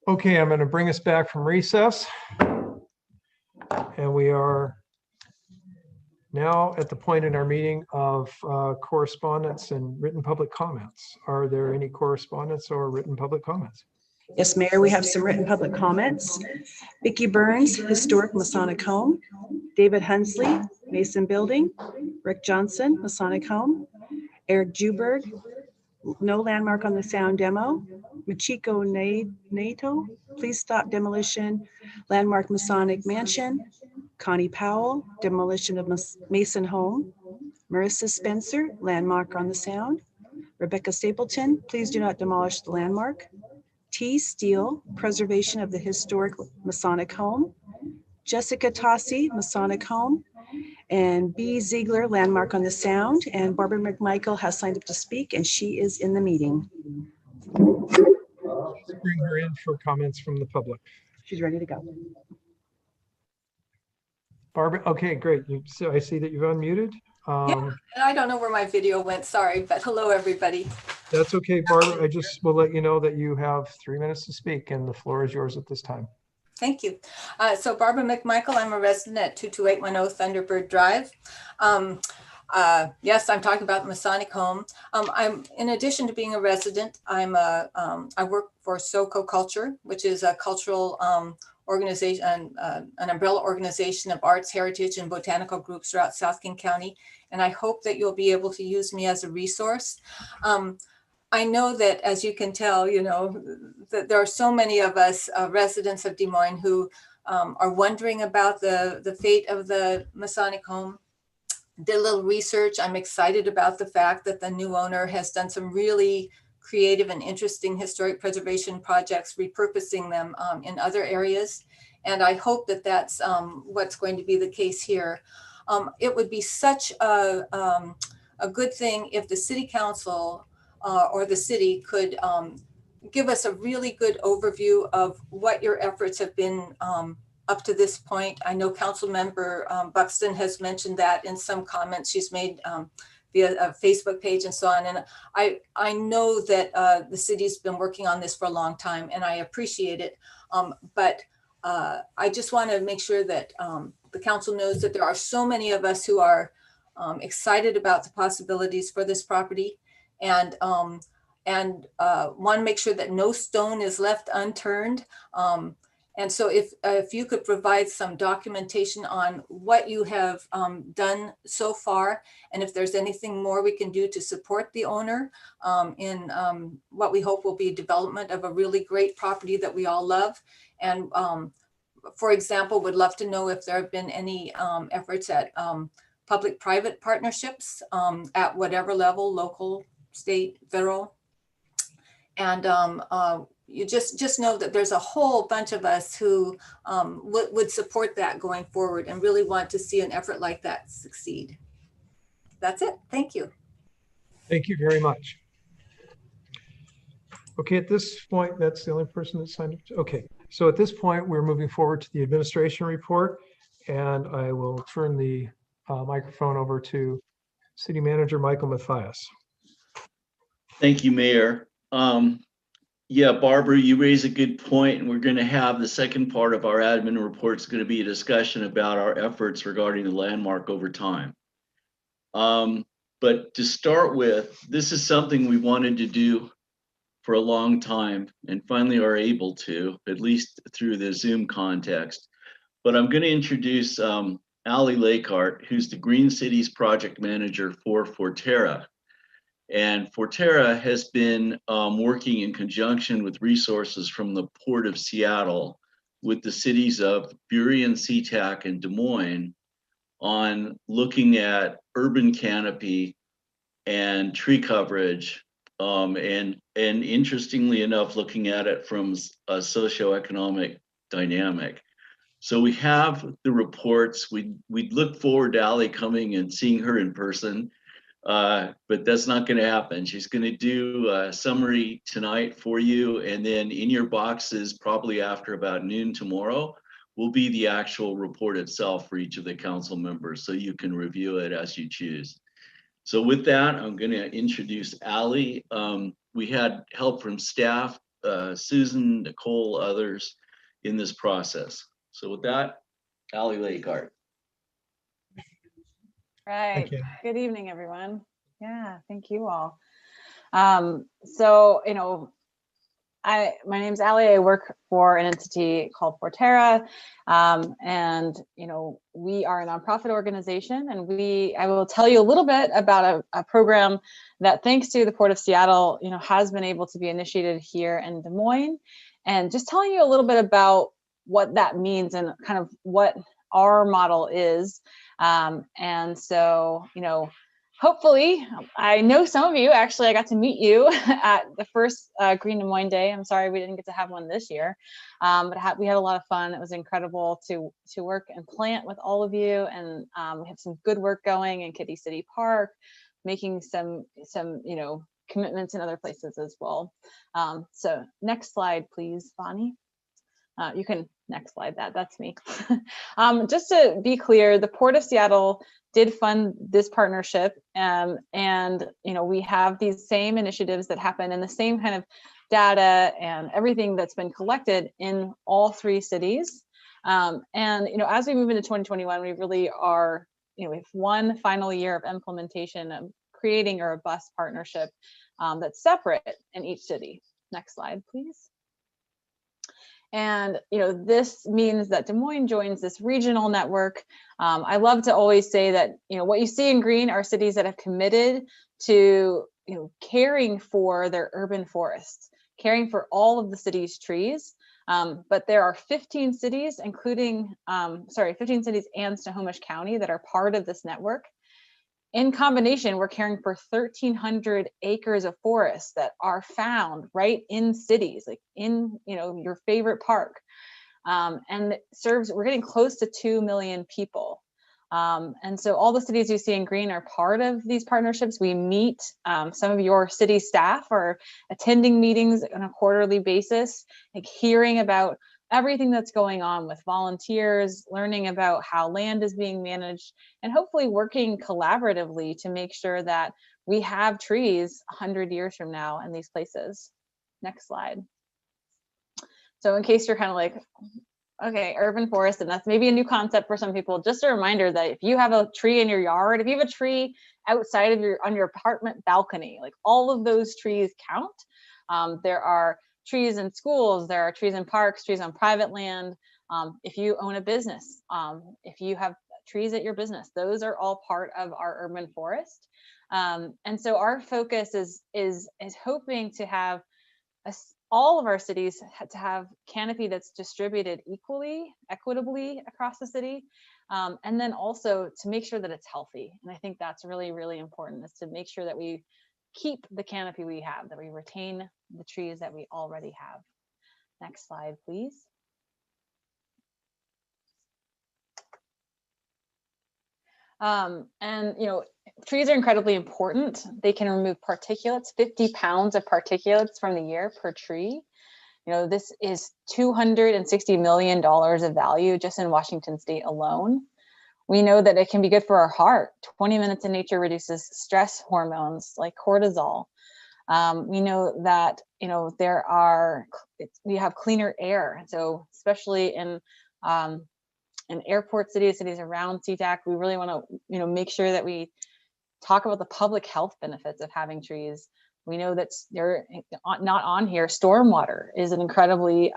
Okay, I'm going to bring us back from recess. And we are now at the point in our meeting of correspondence and written public comments. Are there any correspondence or written public comments? Yes, Mayor, we have some written public comments. Vicki Burns, Historic Masonic Home. David Hunsley, Mason Building. Rick Johnson, Masonic Home. Eric Juberg, no landmark on the sound demo. Machiko Nato, please stop demolition, landmark Masonic Mansion. Connie Powell, demolition of Mason Home. Marissa Spencer, landmark on the sound. Rebecca Stapleton, please do not demolish the landmark. T. Steele, preservation of the historic Masonic Home. Jessica Tossi, Masonic Home. And B. Ziegler, landmark on the sound. And Barbara McMichael has signed up to speak, and she is in the meeting. Let's bring her in for comments from the public. She's ready to go. Barbara, okay, great. So I see that you've unmuted. Yeah, and I don't know where my video went, sorry, but hello, everybody. That's okay, Barbara. I just will let you know that you have 3 minutes to speak and the floor is yours at this time. Thank you. So Barbara McMichael, I'm a resident at 22810 Thunderbird Drive. Yes, I'm talking about the Masonic Home. I'm, in addition to being a resident, I work for SoCo Culture, which is a cultural organization, an umbrella organization of arts, heritage, and botanical groups throughout South King County. And I hope that you'll be able to use me as a resource. I know that, as you can tell, you know, that there are so many of us residents of Des Moines who are wondering about the fate of the Masonic Home. Did a little research. I'm excited about the fact that the new owner has done some really creative and interesting historic preservation projects, repurposing them in other areas. And I hope that that's what's going to be the case here. It would be such a good thing if the city council or the city could give us a really good overview of what your efforts have been up to this point. I know Council Member Buxton has mentioned that in some comments she's made via a Facebook page and so on. And I know that the city's been working on this for a long time and I appreciate it. But I just want to make sure that the council knows that there are so many of us who are excited about the possibilities for this property and want to make sure that no stone is left unturned. And so if you could provide some documentation on what you have done so far, and if there's anything more we can do to support the owner in what we hope will be development of a really great property that we all love. And for example, would love to know if there have been any efforts at public-private partnerships at whatever level, local, state, federal. And you just know that there's a whole bunch of us who would support that going forward and really want to see an effort like that succeed. That's it. Thank you. Thank you very much. Okay, at this point, that's the only person that signed up. Okay, so at this point, we're moving forward to the administration report, and I will turn the microphone over to City Manager Michael Mathias. Thank you, Mayor. Yeah, Barbara, you raise a good point, and we're going to have the second part of our admin report is going to be a discussion about our efforts regarding the landmark over time. But to start with, this is something we wanted to do for a long time and finally are able to, at least through the Zoom context. But I'm going to introduce Ali Lakehart, who's the Green Cities project manager for FORTERRA. And FORTERRA has been working in conjunction with resources from the Port of Seattle with the cities of Burien, SeaTac, and Des Moines on looking at urban canopy and tree coverage, and interestingly enough, looking at it from a socioeconomic dynamic. So we have the reports. We'd look forward to Ali coming and seeing her in person. But that's not going to happen. She's going to do a summary tonight for you, and then in your boxes, probably after about noon tomorrow, will be the actual report itself for each of the council members, so you can review it as you choose. So with that, I'm going to introduce Ali. We had help from staff Susan, Nicole, others in this process. So with that, Allie Lakehart. Right. you. Good evening, everyone. Yeah, thank you all. So, my name's Allie. I work for an entity called FORTERRA, and we are a nonprofit organization, and I will tell you a little bit about a program that, thanks to the Port of Seattle, has been able to be initiated here in Des Moines, and just telling you a little bit about what that means and kind of what our model is. And so, hopefully, I know some of you, actually, I got to meet you at the first Green Des Moines Day. I'm sorry we didn't get to have one this year, but we had a lot of fun. It was incredible to work and plant with all of you, and we have some good work going in Kitty City Park, making some commitments in other places as well. So next slide, please, Bonnie. You can next slide that's me. Just to be clear, the Port of Seattle did fund this partnership, and we have these same initiatives that happen and the same kind of data and everything that's been collected in all three cities. And as we move into 2021, we really are, we have one final year of implementation of creating a robust partnership that's separate in each city. Next slide, please. And this means that Des Moines joins this regional network. I love to always say that what you see in green are cities that have committed to caring for their urban forests, caring for all of the city's trees. But there are 15 cities, including 15 cities and Snohomish County, that are part of this network. In combination, we're caring for 1,300 acres of forest that are found right in cities, like in your favorite park, and we're getting close to 2 million people. And so all the cities you see in green are part of these partnerships. We meet, some of your city staff are attending meetings on a quarterly basis, like hearing about everything that's going on with volunteers, learning about how land is being managed, and hopefully working collaboratively to make sure that we have trees 100 years from now in these places. Next slide. So in case you're kind of like, okay, urban forest, and that's maybe a new concept for some people, just a reminder that if you have a tree in your yard, if you have a tree outside of on your apartment balcony, like all of those trees count. There are trees in schools, there are trees in parks, trees on private land. If you own a business, if you have trees at your business, those are all part of our urban forest. And so our focus is hoping to have all of our cities to have canopy that's distributed equitably across the city. And then also to make sure that it's healthy. And I think that's really, really important, is to make sure that we keep the canopy we have, that we retain the trees that we already have. Next slide, please. And trees are incredibly important. They can remove particulates, 50 pounds of particulates from the air per tree. This is $260 million of value just in Washington state alone. We know that it can be good for our heart. 20 minutes in nature reduces stress hormones like cortisol. We know that we have cleaner air. So especially in airport cities around SeaTac, we really want to make sure that we talk about the public health benefits of having trees. We know that they're not on here. Stormwater is an incredibly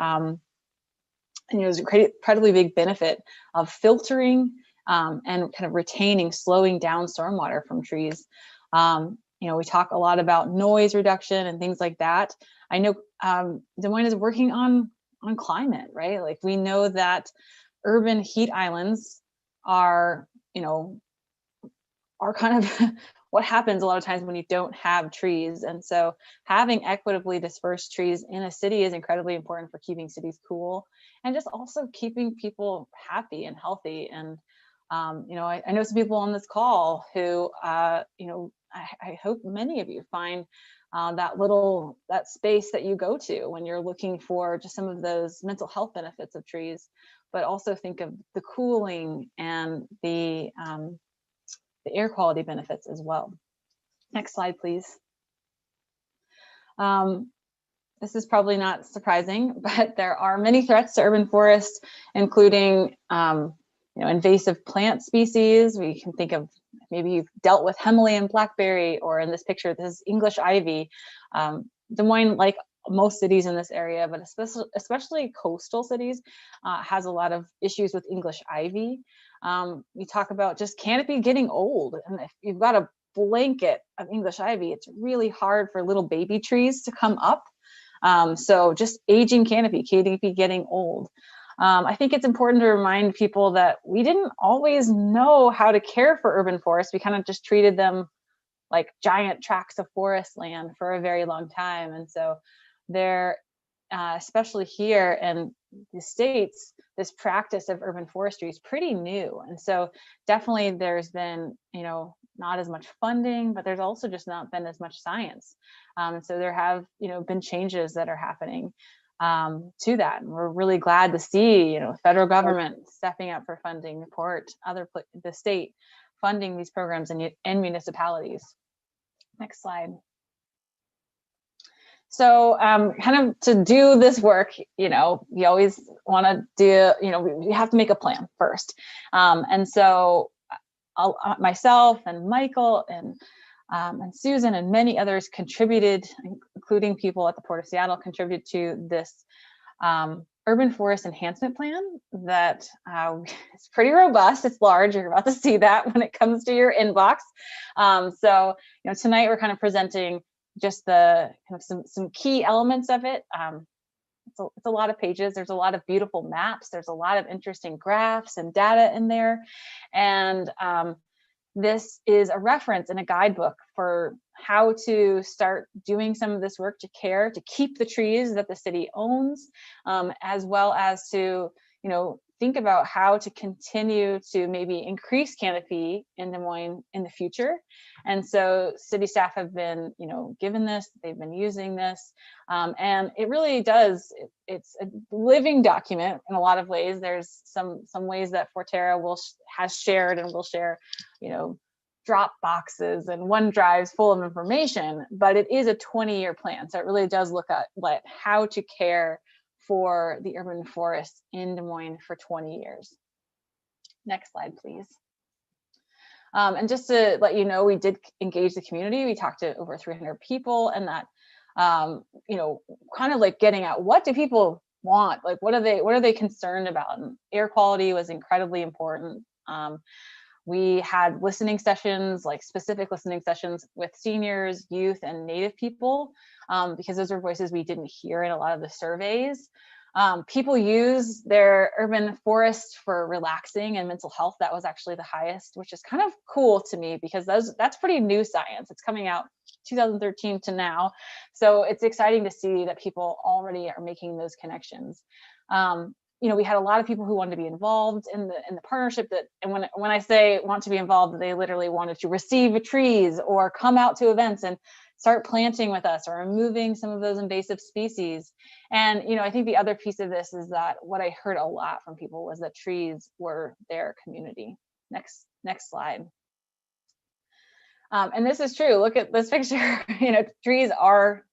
is an incredibly big benefit of filtering and kind of retaining, slowing down stormwater from trees. We talk a lot about noise reduction and things like that. I know Des Moines is working on climate, right? Like we know that urban heat islands are kind of what happens a lot of times when you don't have trees. And so having equitably dispersed trees in a city is incredibly important for keeping cities cool and just also keeping people happy and healthy. And I know some people on this call who I hope many of you find that space that you go to when you're looking for just some of those mental health benefits of trees, but also think of the cooling and the air quality benefits as well. Next slide, please. this is probably not surprising, but there are many threats to urban forests, including invasive plant species. We can think of, maybe you've dealt with Himalayan blackberry, or in this picture, this is English ivy. Des Moines, like most cities in this area, but especially coastal cities, has a lot of issues with English ivy. We talk about just canopy getting old, and if you've got a blanket of English ivy, it's really hard for little baby trees to come up. So just aging canopy getting old. I think it's important to remind people that we didn't always know how to care for urban forests. We kind of just treated them like giant tracts of forest land for a very long time. And so they're, especially here in the States, this practice of urban forestry is pretty new. And so definitely there's been, not as much funding, but there's also just not been as much science. So there have, been changes that are happening to that. And we're really glad to see, federal government stepping up for funding, the state funding these programs in municipalities. Next slide. So kind of to do this work, you always want to do, we have to make a plan first. And so myself and Michael and Susan and many others contributed, including people at the Port of Seattle, contributed to this urban forest enhancement plan that is pretty robust. It's large. You're about to see that when it comes to your inbox. So tonight we're kind of presenting just the kind of some key elements of it. It's a lot of pages. There's a lot of beautiful maps. There's a lot of interesting graphs and data in there. And this is a reference and a guidebook for how to start doing some of this work to keep the trees that the city owns, as well as to, think about how to continue to maybe increase canopy in Des Moines in the future. And so city staff have been, given this, they've been using this, and it really does, it's a living document in a lot of ways. There's some ways that FORTERRA has shared and will share, drop boxes and OneDrives full of information, but it is a 20-year plan. So it really does look at how to care for the urban forests in Des Moines for 20 years. Next slide, please. And just to let you know, we did engage the community. We talked to over 300 people, and that, kind of like getting at, what do people want? Like, what are they concerned about? And air quality was incredibly important. We had listening sessions, like specific listening sessions with seniors, youth, and Native people, because those are voices we didn't hear in a lot of the surveys. People use their urban forest for relaxing and mental health. That was actually the highest, which is kind of cool to me, because that's pretty new science. It's coming out 2013 to now. So it's exciting to see that people already are making those connections. We had a lot of people who wanted to be involved in the partnership, and when I say want to be involved, they literally wanted to receive trees or come out to events and start planting with us or removing some of those invasive species. And, I think the other piece of this is that what I heard a lot from people was that trees were their community. Next slide. And this is true. Look at this picture. Trees are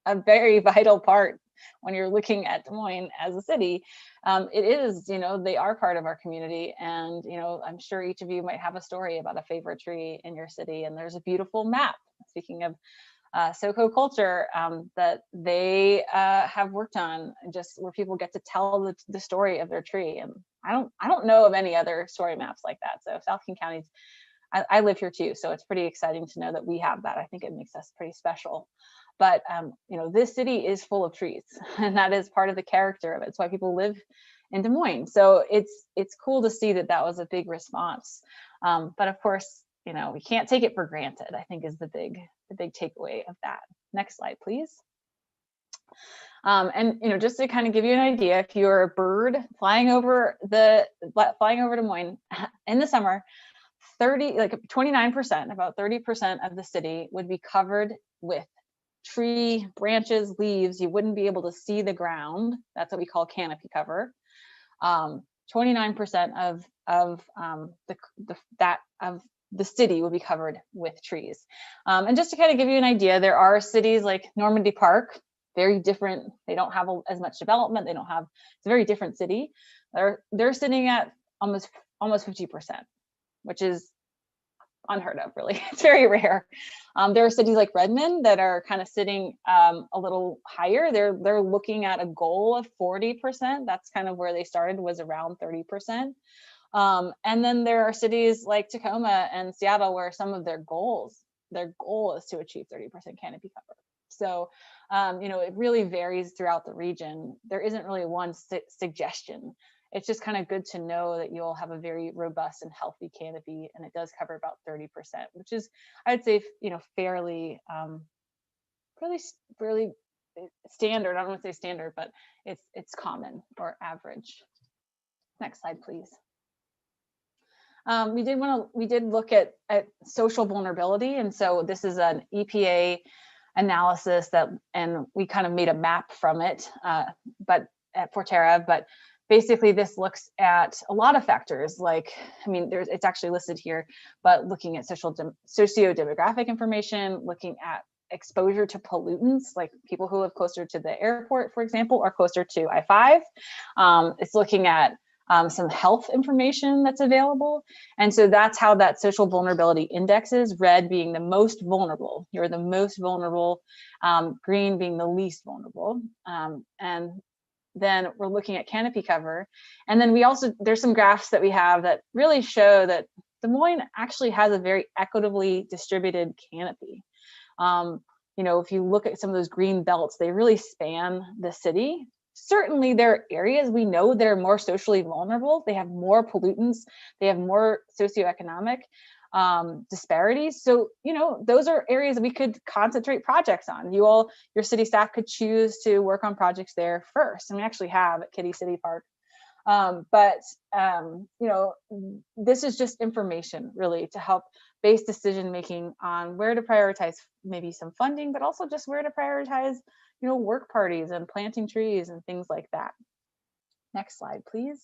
a very vital part when you're looking at Des Moines as a city. It is, they are part of our community. And, I'm sure each of you might have a story about a favorite tree in your city. And there's a beautiful map, speaking of SoCo culture, that they have worked on, just where people get to tell the story of their tree. And I don't know of any other story maps like that. So South King County's, I live here too, so it's pretty exciting to know that we have that. I think it makes us pretty special. But this city is full of trees, and that is part of the character of it. It's why people live in Des Moines. So it's cool to see that was a big response. But of course, we can't take it for granted, I think, is the big takeaway of that. Next slide, please. And just to kind of give you an idea, if you're a bird flying over Des Moines in the summer, 29%, about 30% of the city would be covered with tree branches, leaves. You wouldn't be able to see the ground. That's what we call canopy cover. 29% of the city would be covered with trees. And just to kind of give you an idea, there are cities like Normandy Park, very different. They don't have as much development. They don't have, it's a very different city. They're sitting at almost 50%, which is unheard of, really. It's very rare. There are cities like Redmond that are kind of sitting a little higher. They're looking at a goal of 40%. That's kind of where they started, was around 30%. And then there are cities like Tacoma and Seattle where some of their goal is to achieve 30% canopy cover. So, it really varies throughout the region. There isn't really one suggestion. It's just kind of good to know that you'll have a very robust and healthy canopy, and it does cover about 30%, which is, I'd say, fairly standard. I don't want to say standard, but it's common or average. Next slide, please. We did look at social vulnerability, and so this is an EPA analysis and we kind of made a map from it, but at FORTERRA. But basically, this looks at a lot of factors. Like, it's actually listed here, but looking at socio-demographic information, looking at exposure to pollutants, like people who live closer to the airport, for example, or closer to I-5. It's looking at some health information that's available. And so that's how that social vulnerability index is, red being the most vulnerable. You're the most vulnerable, green being the least vulnerable. And then we're looking at canopy cover. And then there's some graphs that we have that really show that Des Moines actually has a very equitably distributed canopy. If you look at some of those green belts, they really span the city. Certainly there are areas we know that are more socially vulnerable. They have more pollutants. They have more socioeconomic disparities. So, those are areas that we could concentrate projects on. Your city staff could choose to work on projects there first. And we actually have at Kitty City Park. This is just information really to help base decision-making on where to prioritize maybe some funding, but also just where to prioritize work parties and planting trees and things like that. Next slide, please.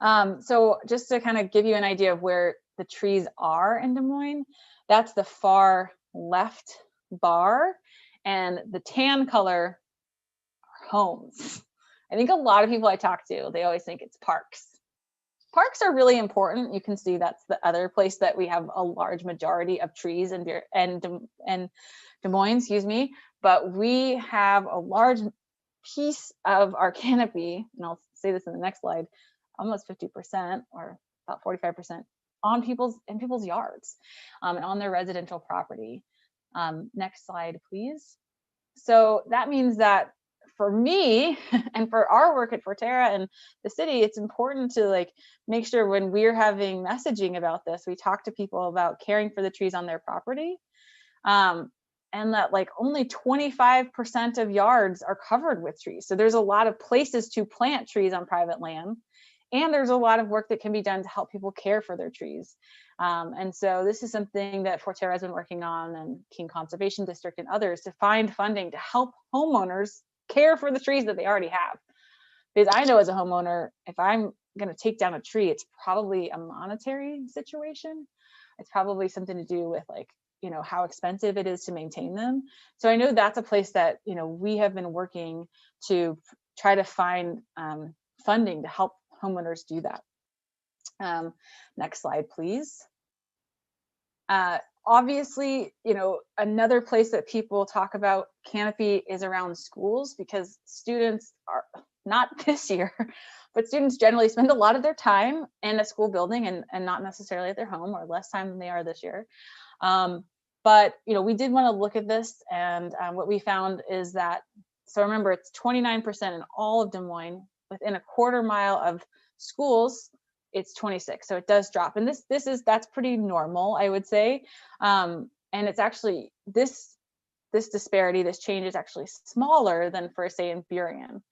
So just to kind of give you an idea of where the trees are in Des Moines, that's the far left bar, and the tan color are homes. I think a lot of people I talk to, they always think it's parks. Parks are really important. You can see that's the other place that we have a large majority of trees in Des Moines, but we have a large piece of our canopy, and I'll say this in the next slide, almost 50% or about 45% in people's yards and on their residential property. Next slide, please. So that means that for me and for our work at FORTERRA and the city, it's important to make sure when we're having messaging about this, we talk to people about caring for the trees on their property. And that only 25% of yards are covered with trees. So there's a lot of places to plant trees on private land. And there's a lot of work that can be done to help people care for their trees. And so this is something that FORTERRA has been working on, and King Conservation District and others, to find funding to help homeowners care for the trees that they already have. Because I know as a homeowner, if I'm going to take down a tree, it's probably a monetary situation. It's probably something to do with how expensive it is to maintain them. So I know that's a place that, we have been working to try to find funding to help homeowners do that. Next slide, please. Obviously, another place that people talk about canopy is around schools, because students are, not this year, but students generally spend a lot of their time in a school building and not necessarily at their home, or less time than they are this year. But we did want to look at this, and what we found is that, so remember, it's 29% in all of Des Moines. Within a quarter mile of schools, it's 26. So it does drop. And that's pretty normal, I would say. And it's actually, this disparity, this change is actually smaller than for, say, in Burien.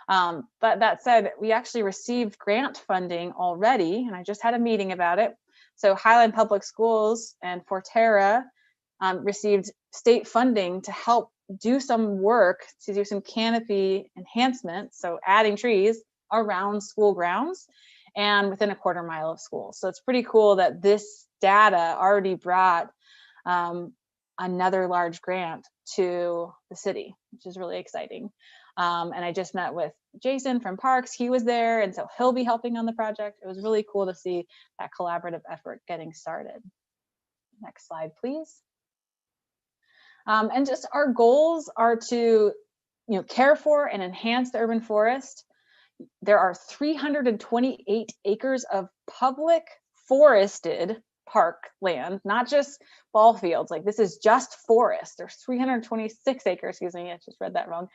But that said, we actually received grant funding already, and I just had a meeting about it. So Highline Public Schools and FORTERRA received state funding to help do some work, to do some canopy enhancement, so adding trees around school grounds and within a quarter mile of schools. So it's pretty cool that this data already brought another large grant to the city, which is really exciting. And I just met with Jason from Parks. He was there, and so he'll be helping on the project. It was really cool to see that collaborative effort getting started. Next slide, please. And just our goals are to, care for and enhance the urban forest. There are 328 acres of public forested park land, not just ball fields. Like, this is just forest. There's 326 acres, excuse me, I just read that wrong,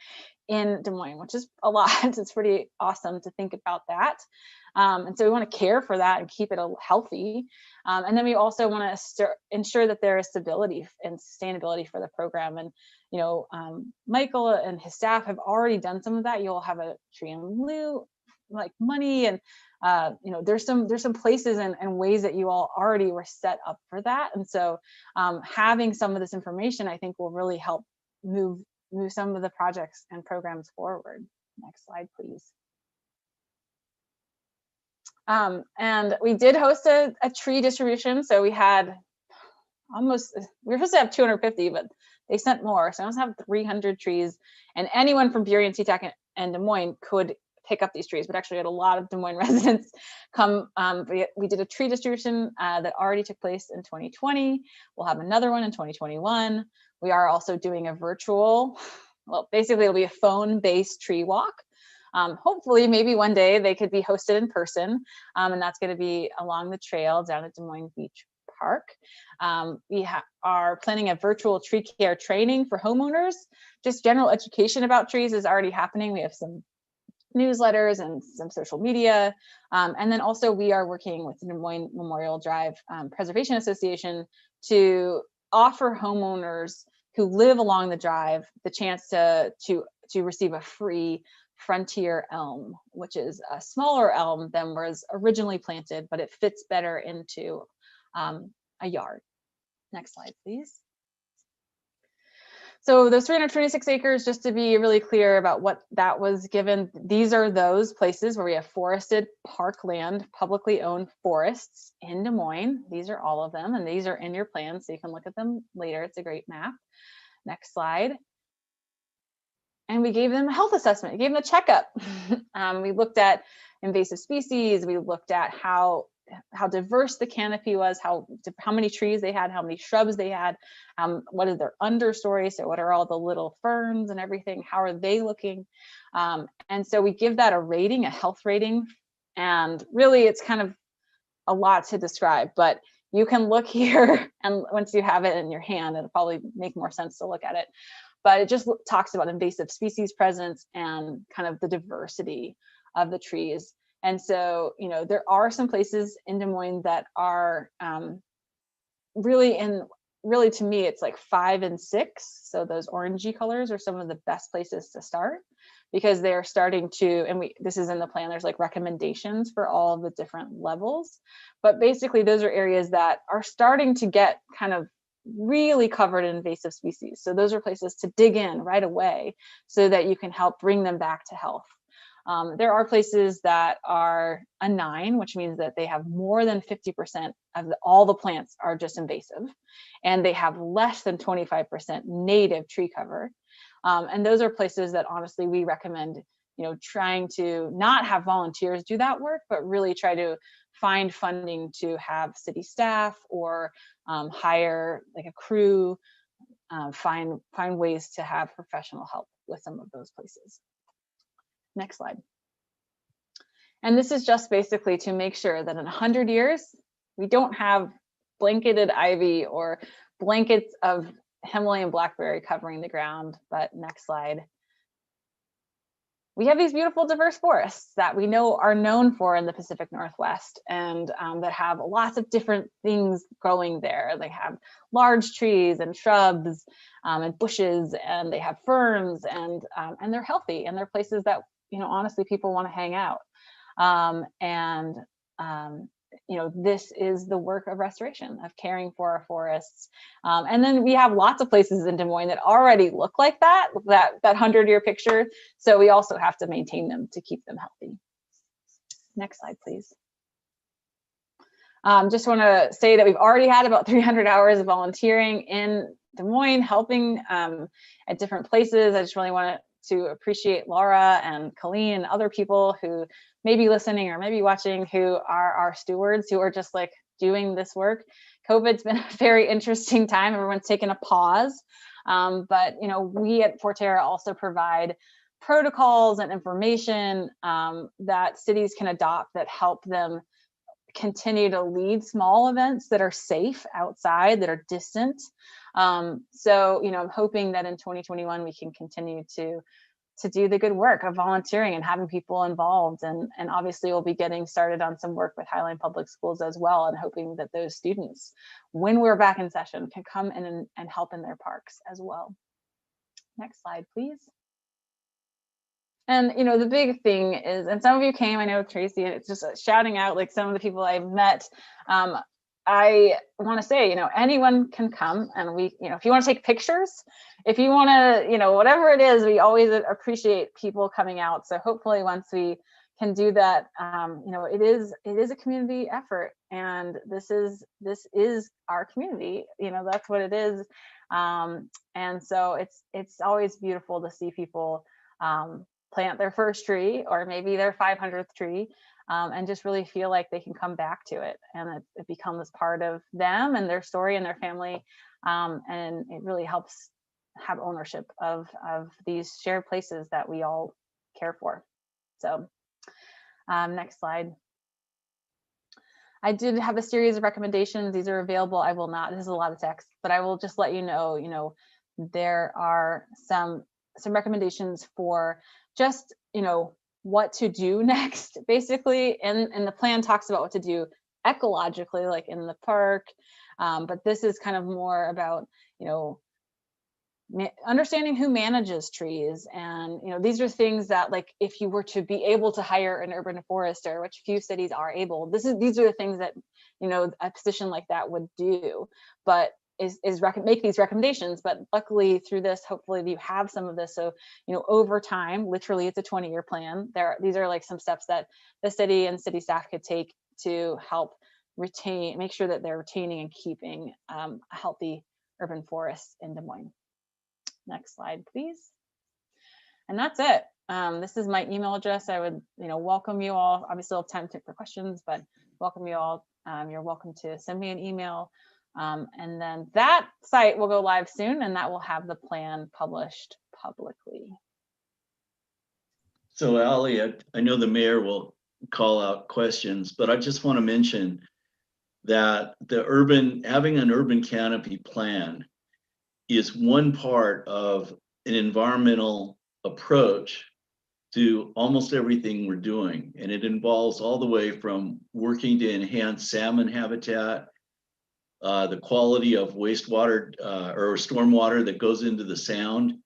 in Des Moines, which is a lot. It's pretty awesome to think about that. And so we want to care for that and keep it healthy. And then we also want to ensure that there is stability and sustainability for the program. And, Michael and his staff have already done some of that. You'll have a tree in lieu, like money, and there's some places and ways that you all already were set up for that. And so having some of this information, I think, will really help move some of the projects and programs forward. Next slide, please. And we did host a tree distribution. So we had we were supposed to have 250, but they sent more. So I almost have 300 trees, and anyone from Burien, SeaTac, and Des Moines could pick up these trees, but actually had a lot of Des Moines residents come. We did a tree distribution that already took place in 2020. We'll have another one in 2021. We are also doing a virtual, well, basically it'll be a phone-based tree walk. Hopefully, maybe one day they could be hosted in person, and that's going to be along the trail down at Des Moines Beach Park. We are planning a virtual tree care training for homeowners. Just general education about trees is already happening. We have some newsletters and some social media. And then also we are working with the Des Moines Memorial Drive Preservation Association to offer homeowners who live along the drive the chance to receive a free frontier elm, which is a smaller elm than was originally planted, but it fits better into a yard. Next slide, please. So those 326 acres, just to be really clear about what that was given, these are those places where we have forested parkland, publicly owned forests in Des Moines. These are all of them, and these are in your plan, so you can look at them later. It's a great map. Next slide. And we gave them a health assessment, we gave them a checkup. We looked at invasive species, we looked at how diverse the canopy was, how many trees they had, how many shrubs they had, what is their understory, so what are all the little ferns and everything, how are they looking? And so we give that a rating, a health rating, and really it's kind of a lot to describe, but you can look here, and once you have it in your hand, it'll probably make more sense to look at it. But it just talks about invasive species presence and kind of the diversity of the trees. And so, there are some places in Des Moines that are really to me, it's like 5 and 6. So those orangey colors are some of the best places to start, because they're starting to, and this is in the plan, there's like recommendations for all of the different levels. But basically those are areas that are starting to get kind of really covered in invasive species. So those are places to dig in right away so that you can help bring them back to health. There are places that are a 9, which means that they have more than 50% of all the plants are just invasive, and they have less than 25% native tree cover. And those are places that honestly we recommend, trying to not have volunteers do that work, but really try to find funding to have city staff or hire like a crew, find ways to have professional help with some of those places. Next slide. And this is just basically to make sure that in 100 years, we don't have blanketed ivy or blankets of Himalayan blackberry covering the ground. But next slide. We have these beautiful diverse forests that we know are known for in the Pacific Northwest, and that have lots of different things growing there. They have large trees and shrubs and bushes, and they have ferns, and they're healthy, and they're places that honestly people want to hang out. This is the work of restoration, of caring for our forests. And then we have lots of places in Des Moines that already look like that 100-year picture. So we also have to maintain them to keep them healthy. Next slide, please. Just want to say that we've already had about 300 hours of volunteering in Des Moines, helping at different places. I just really want to appreciate Laura and Colleen and other people who may be listening or maybe watching, who are our stewards, who are just like doing this work. COVID's been a very interesting time. Everyone's taken a pause. But we at FORTERRA also provide protocols and information that cities can adopt that help them continue to lead small events that are safe outside, that are distant. So I'm hoping that in 2021 we can continue to do the good work of volunteering and having people involved, and obviously we'll be getting started on some work with Highline Public Schools as well, and hoping that those students, when we're back in session, can come in and help in their parks as well. Next slide, please. And the big thing is, and some of you came, I know Tracy, and it's just shouting out like some of the people I've met. I want to say, anyone can come, and we, if you want to take pictures, if you want to, whatever it is, we always appreciate people coming out. So hopefully once we can do that, it is a community effort, and this is our community. That's what it is. And so it's always beautiful to see people plant their first tree, or maybe their 500th tree, and just really feel like they can come back to it, and it becomes part of them and their story and their family, and it really helps have ownership of these shared places that we all care for. So next slide. I did have a series of recommendations. These are available. I will not, this is a lot of text, but I will just let you know, there are some recommendations for just, what to do next, basically. And the plan talks about what to do ecologically, like in the park. But this is kind of more about, understanding who manages trees. And, these are things that, like, if you were to be able to hire an urban forester, which few cities are able, these are the things that, a position like that would do. But make these recommendations, but luckily through this, hopefully you have some of this. So, over time, literally it's a 20-year plan. These are like some steps that the city and city staff could take to help make sure that they're retaining and keeping a healthy urban forest in Des Moines. Next slide, please. And that's it. This is my email address. I would, welcome you all. Obviously I'll have time for questions, but welcome you all. You're welcome to send me an email. And then that site will go live soon, and that will have the plan published publicly. So Ali, I know the mayor will call out questions, but I just want to mention that having an urban canopy plan is one part of an environmental approach to almost everything we're doing. And it involves all the way from working to enhance salmon habitat, the quality of wastewater or stormwater that goes into the sound,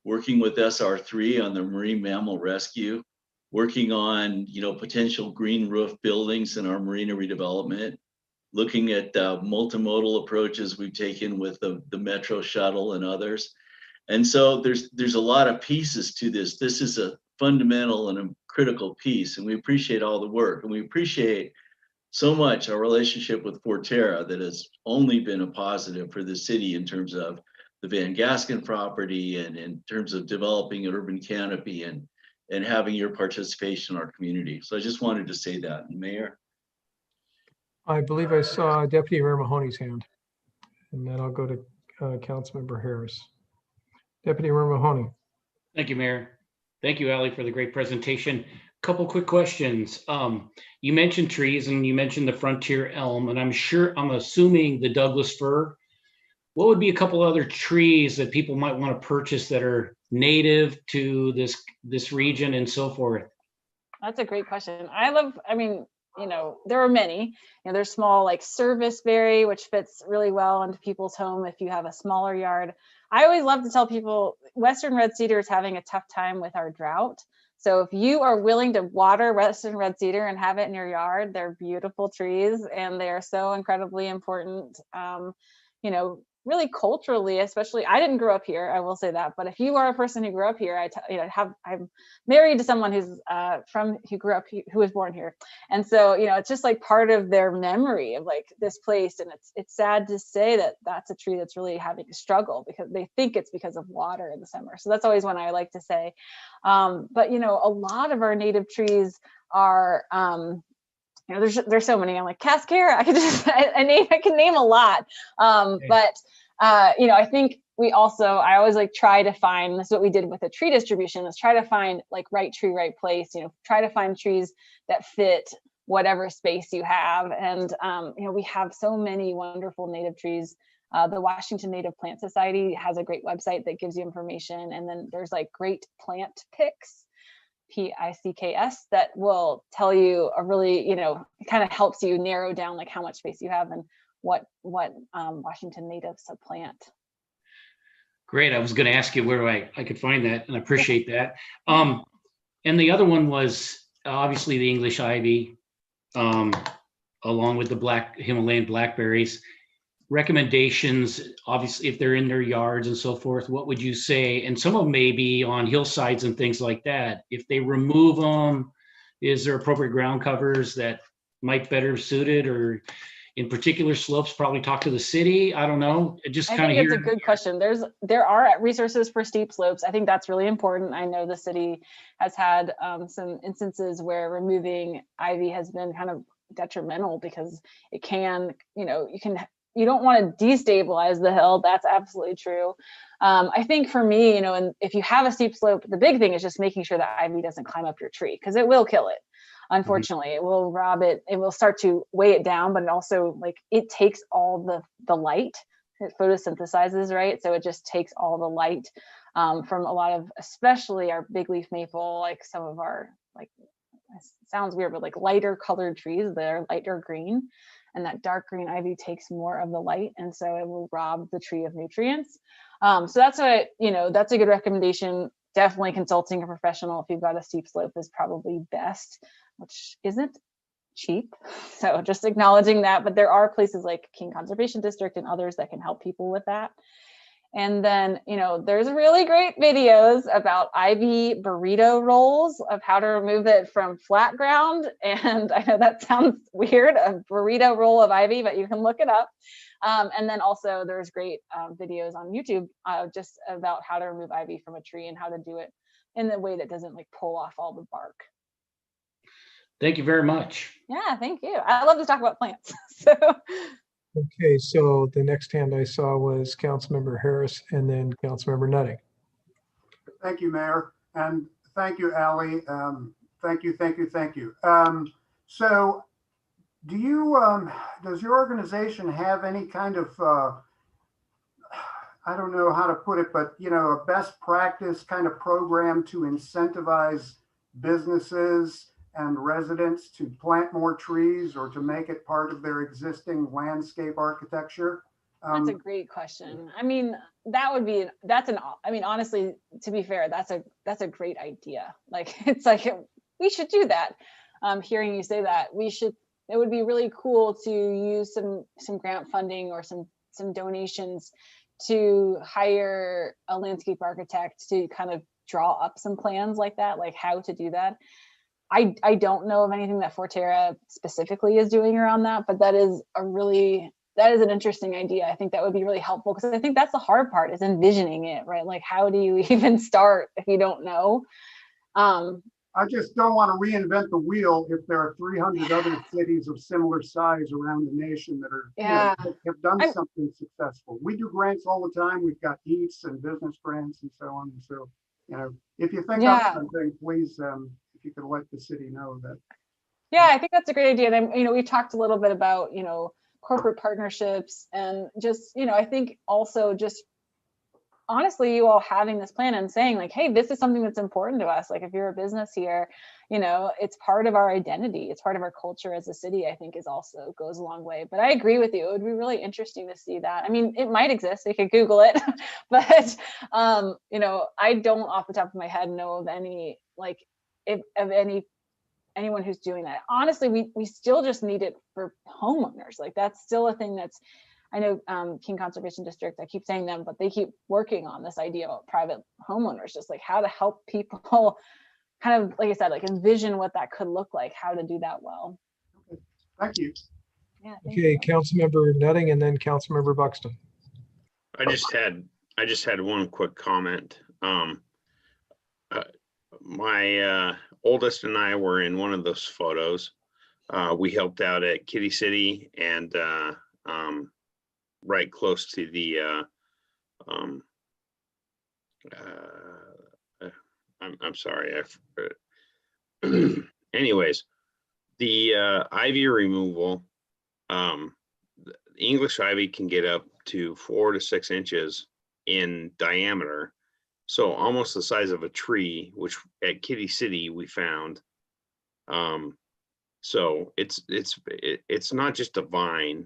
working with SR3 on the marine mammal rescue, working on potential green roof buildings in our marina redevelopment, looking at multimodal approaches we've taken with the metro shuttle and others. And so there's a lot of pieces to this. This is a fundamental and a critical piece, and we appreciate all the work, and we appreciate so much our relationship with FORTERRA that has only been a positive for the city in terms of the Van Gasken property and in terms of developing an urban canopy and having your participation in our community. So I just wanted to say that. And Mayor? I believe I saw Deputy Mayor Mahoney's hand, and then I'll go to Councilmember Harris. Deputy Mayor Mahoney. Thank you, Mayor. Thank you, Ali, for the great presentation. Couple quick questions. You mentioned trees and you mentioned the frontier elm, and I'm assuming the Douglas fir. What would be a couple other trees that people might want to purchase that are native to this region and so forth? That's a great question. There are many. There's small like serviceberry, which fits really well into people's home if you have a smaller yard. I always love to tell people Western red cedar is having a tough time with our drought. So if you are willing to water Western red cedar and have it in your yard, they're beautiful trees and they are so incredibly important. really culturally, especially, I didn't grow up here, I will say that, but if you are a person who grew up here, I'm married to someone who's who grew up, who was born here. And so, it's just like part of their memory of like this place. And it's sad to say that that's a tree that's really having a struggle because they think it's because of water in the summer. So that's always one I like to say. But, a lot of our native trees are, there's so many. I'm like cascara. I can name a lot. But I think I always like try to find, this is what we did with the tree distribution, is try to find like right tree, right place, try to find trees that fit whatever space you have. And, we have so many wonderful native trees. The Washington Native Plant Society has a great website that gives you information. And then there's like great plant picks, PICKS, that will tell you a really, it kind of helps you narrow down like how much space you have and what Washington natives to plant. Great. I was going to ask you where I could find that, and I appreciate that. And the other one was obviously the English ivy, along with the Himalayan blackberries. Recommendations, obviously, if they're in their yards and so forth, what would you say? And some of them may be on hillsides and things like that. If they remove them, is there appropriate ground covers that might better suit it, or in particular slopes, probably talk to the city? I don't know. Just kind of hear. It's a good question. There are resources for steep slopes. I think that's really important. I know the city has had some instances where removing ivy has been kind of detrimental because it can, you don't want to destabilize the hill. That's absolutely true. I think for me, and if you have a steep slope, the big thing is just making sure that ivy doesn't climb up your tree, because it will kill it. Unfortunately, It will rob it. It will start to weigh it down, but it also it takes all the light. It photosynthesizes, right? So it just takes all the light from a lot of, especially our big leaf maple, like some of our, it sounds weird, but like lighter colored trees that are lighter green. And that dark green ivy takes more of the light, and so it will rob the tree of nutrients. So that's that's a good recommendation. Definitely consulting a professional if you've got a steep slope is probably best, which isn't cheap. So just acknowledging that, but there are places like King Conservation District and others that can help people with that. And then, there's really great videos about ivy burrito rolls of how to remove it from flat ground. And I know that sounds weird, a burrito roll of ivy, but you can look it up. And then also there's great videos on YouTube just about how to remove ivy from a tree and how to do it in the way that doesn't pull off all the bark. Thank you very much. Yeah, thank you. I love to talk about plants. So. Okay, so the next hand I saw was Councilmember Harris and then Councilmember Nutting. Thank you, Mayor, and thank you, Allie. Thank you. So do you, does your organization have any kind of, I don't know how to put it, but, a best practice kind of program to incentivize businesses and residents to plant more trees or to make it part of their existing landscape architecture? That's a great question. I mean, honestly, to be fair, that's a great idea. We should do that. Hearing you say that, it would be really cool to use some grant funding or some donations to hire a landscape architect to kind of draw up some plans like that, like how to do that. I don't know of anything that FORTERRA specifically is doing around that, but that is an interesting idea. I think that would be really helpful, because I think that's the hard part, is envisioning it, right? Like, how do you even start if you don't know? I just don't want to reinvent the wheel if there are 300 other cities of similar size around the nation that are have done something successful. We do grants all the time. We've got EATs and business grants and so on. So, if you think of something, please, if you could let the city know that. Yeah, I think that's a great idea. And we talked a little bit about corporate partnerships, and just I think also just honestly, you all having this plan and saying like, hey, this is something that's important to us. Like, if you're a business here, it's part of our identity. It's part of our culture as a city, I think also goes a long way. But I agree with you. It would be really interesting to see that. I mean, it might exist. We could Google it, but I don't off the top of my head know of any, anyone who's doing that. Honestly, we still just need it for homeowners. Like, that's still a thing that's I know King Conservation District, I keep saying them, but they keep working on this idea of private homeowners, just like how to help people kind of, like I said, like envision what that could look like, how to do that well. Thank you. Yeah. Thank Okay, you. Councilmember Nutting and then Councilmember Buxton. I just had one quick comment. My oldest and I were in one of those photos. We helped out at Kitty City and right close to the I'm sorry. Anyways, the ivy removal, the English ivy can get up to 4 to 6 inches in diameter. So almost the size of a tree, which at Kitty City we found. So it's not just a vine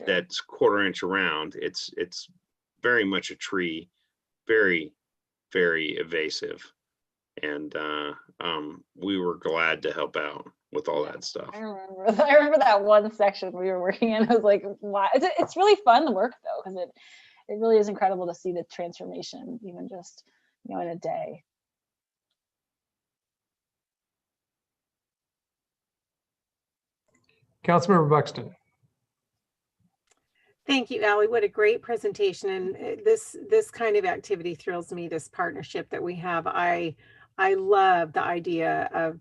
that's 1/4 inch around. It's very much a tree, very, very evasive. And we were glad to help out with all that stuff. I remember that one section we were working in. I was like, wow. It's really fun work though, because it really is incredible to see the transformation, even just, in a day. Councilmember Buxton. Thank you, Allie. What a great presentation. And this kind of activity thrills me, this partnership that we have. I love the idea of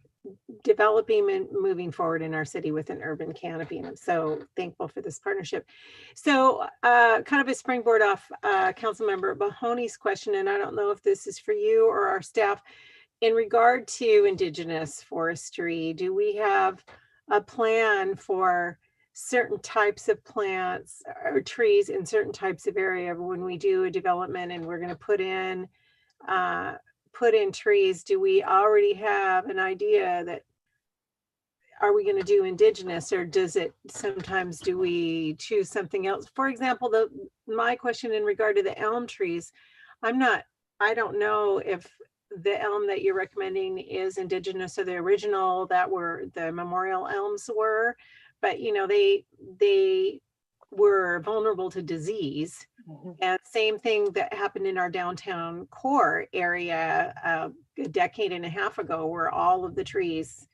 developing and moving forward in our city with an urban canopy. And I'm so thankful for this partnership. So kind of a springboard off Councilmember Mahoney's question, and I don't know if this is for you or our staff, in regard to indigenous forestry, do we have a plan for certain types of plants or trees in certain types of area when we do a development and we're going to put in trees? Do we already have an idea that, are we going to do indigenous, or does it sometimes, do we choose something else? For example, my question in regard to the elm trees, I don't know if the elm that you're recommending is indigenous or the original that were the memorial elms were, but they were vulnerable to disease. And same thing that happened in our downtown core area a decade and a half ago, where all of the trees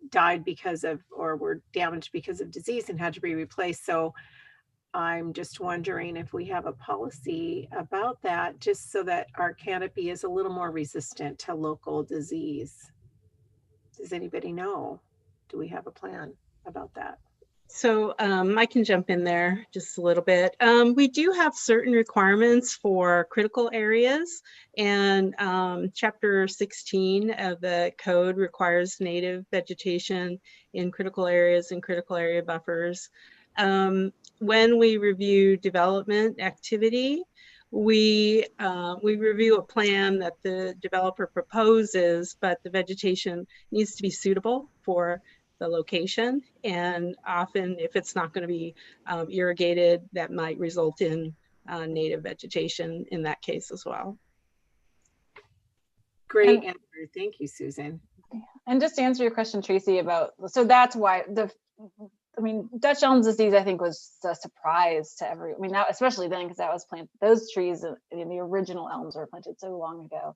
died because of, or were damaged because of disease and had to be replaced. So I'm just wondering if we have a policy about that, just so that our canopy is a little more resistant to local disease. Does anybody know? Do we have a plan about that? So I can jump in there just a little bit. We do have certain requirements for critical areas, and Chapter 16 of the code requires native vegetation in critical areas and critical area buffers. When we review development activity, we review a plan that the developer proposes, but the vegetation needs to be suitable for the location. And often, if it's not going to be irrigated, that might result in native vegetation in that case as well. Great answer. Thank you, Susan. And just to answer your question, Tracy, about, so that's why Dutch elm disease, I think, was a surprise to now, especially then, because that was planted, those trees, the original elms were planted so long ago.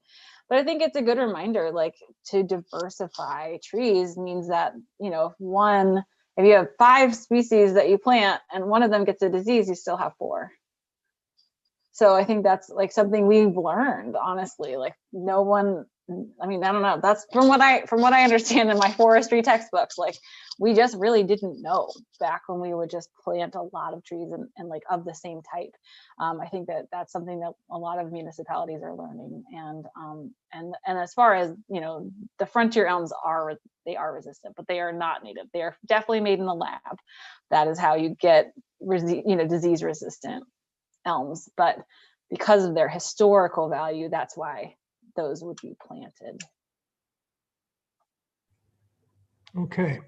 But I think it's a good reminder, like, to diversify trees means that, if you have 5 species that you plant and one of them gets a disease, you still have 4. So I think that's like something we've learned, honestly, like no one, I don't know, that's from what I understand in my forestry textbooks, like we just really didn't know back when we would just plant a lot of trees and like of the same type. I think that's something that a lot of municipalities are learning. And as far as, the frontier elms they are resistant, but they are not native. They are definitely made in the lab. That is how you get, disease resistant elms, but because of their historical value, that's why those would be planted. Okay.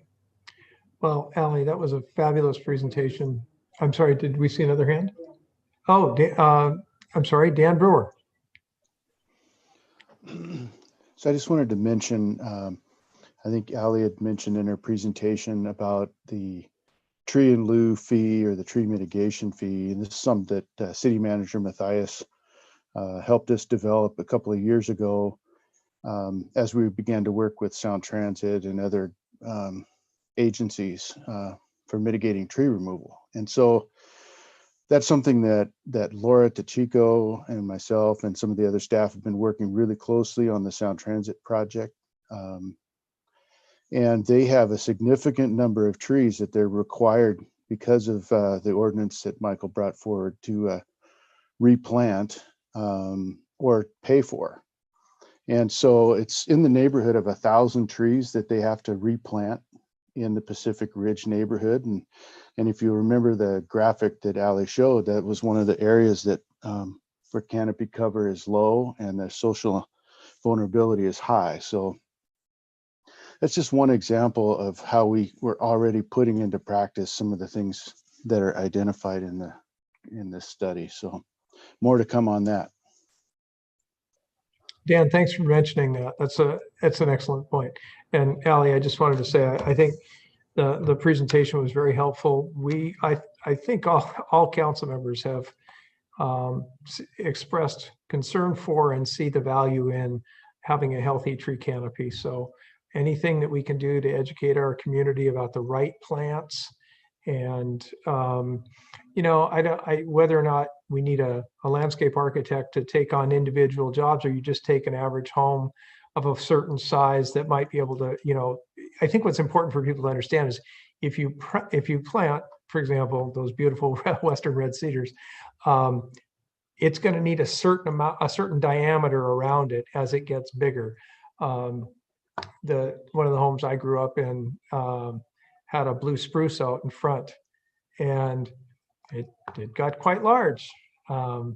Well, Allie, that was a fabulous presentation. I'm sorry, did we see another hand? Oh, I'm sorry, Dan Brewer. So I just wanted to mention, I think Allie had mentioned in her presentation about the tree in lieu fee or the tree mitigation fee. And this is something that City Manager Matthias helped us develop a couple of years ago as we began to work with Sound Transit and other agencies for mitigating tree removal. And so that's something that Laura Tachico and myself and some of the other staff have been working really closely on the Sound Transit project. And they have a significant number of trees that they're required because of the ordinance that Michael brought forward to replant or pay for. And so it's in the neighborhood of 1,000 trees that they have to replant in the Pacific Ridge neighborhood. And if you remember the graphic that Ali showed, that was one of the areas that where canopy cover is low and the social vulnerability is high. So that's just one example of how we were already putting into practice some of the things that are identified in this study. So more to come on that. Dan, thanks for mentioning that. That's an excellent point. And Ali, I just wanted to say, I think the presentation was very helpful. I think all council members have expressed concern for and see the value in having a healthy tree canopy. So anything that we can do to educate our community about the right plants and whether or not we need a landscape architect to take on individual jobs, or you just take an average home of a certain size that might be able to, I think what's important for people to understand is if you plant, for example, those beautiful Western red cedars, it's going to need a certain diameter around it as it gets bigger. One of the homes I grew up in had a blue spruce out in front, and it got quite large. But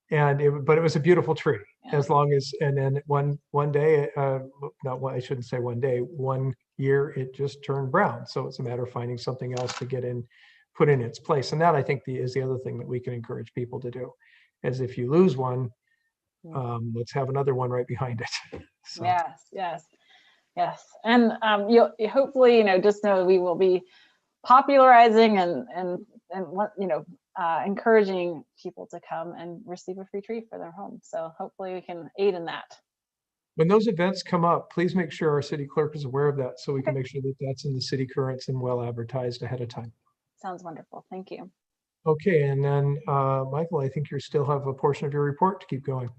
it was a beautiful tree. As long as, and then one day, I shouldn't say one day, one year it just turned brown. So it's a matter of finding something else to put in its place. And that, I think, is the other thing that we can encourage people to do, is if you lose one, let's have another one right behind it. So. Yes. And you hopefully, just know we will be popularizing and encouraging people to come and receive a free tree for their home. So hopefully we can aid in that. When those events come up, please make sure our city clerk is aware of that so we can make sure that that's in the city currents and well advertised ahead of time. Sounds wonderful. Thank you. Okay, and then Michael, I think you still have a portion of your report to keep going.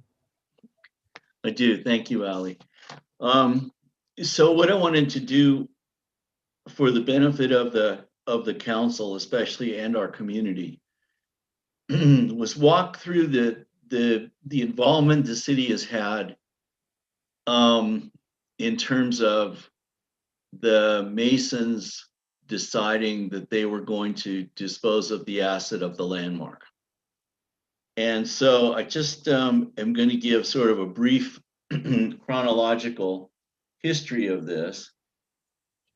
I do. Thank you, Ali. So what I wanted to do for the benefit of the council, especially, and our community, was walk through the involvement the city has had in terms of the Masons deciding that they were going to dispose of the asset of the landmark. And so I just am going to give sort of a brief chronological history of this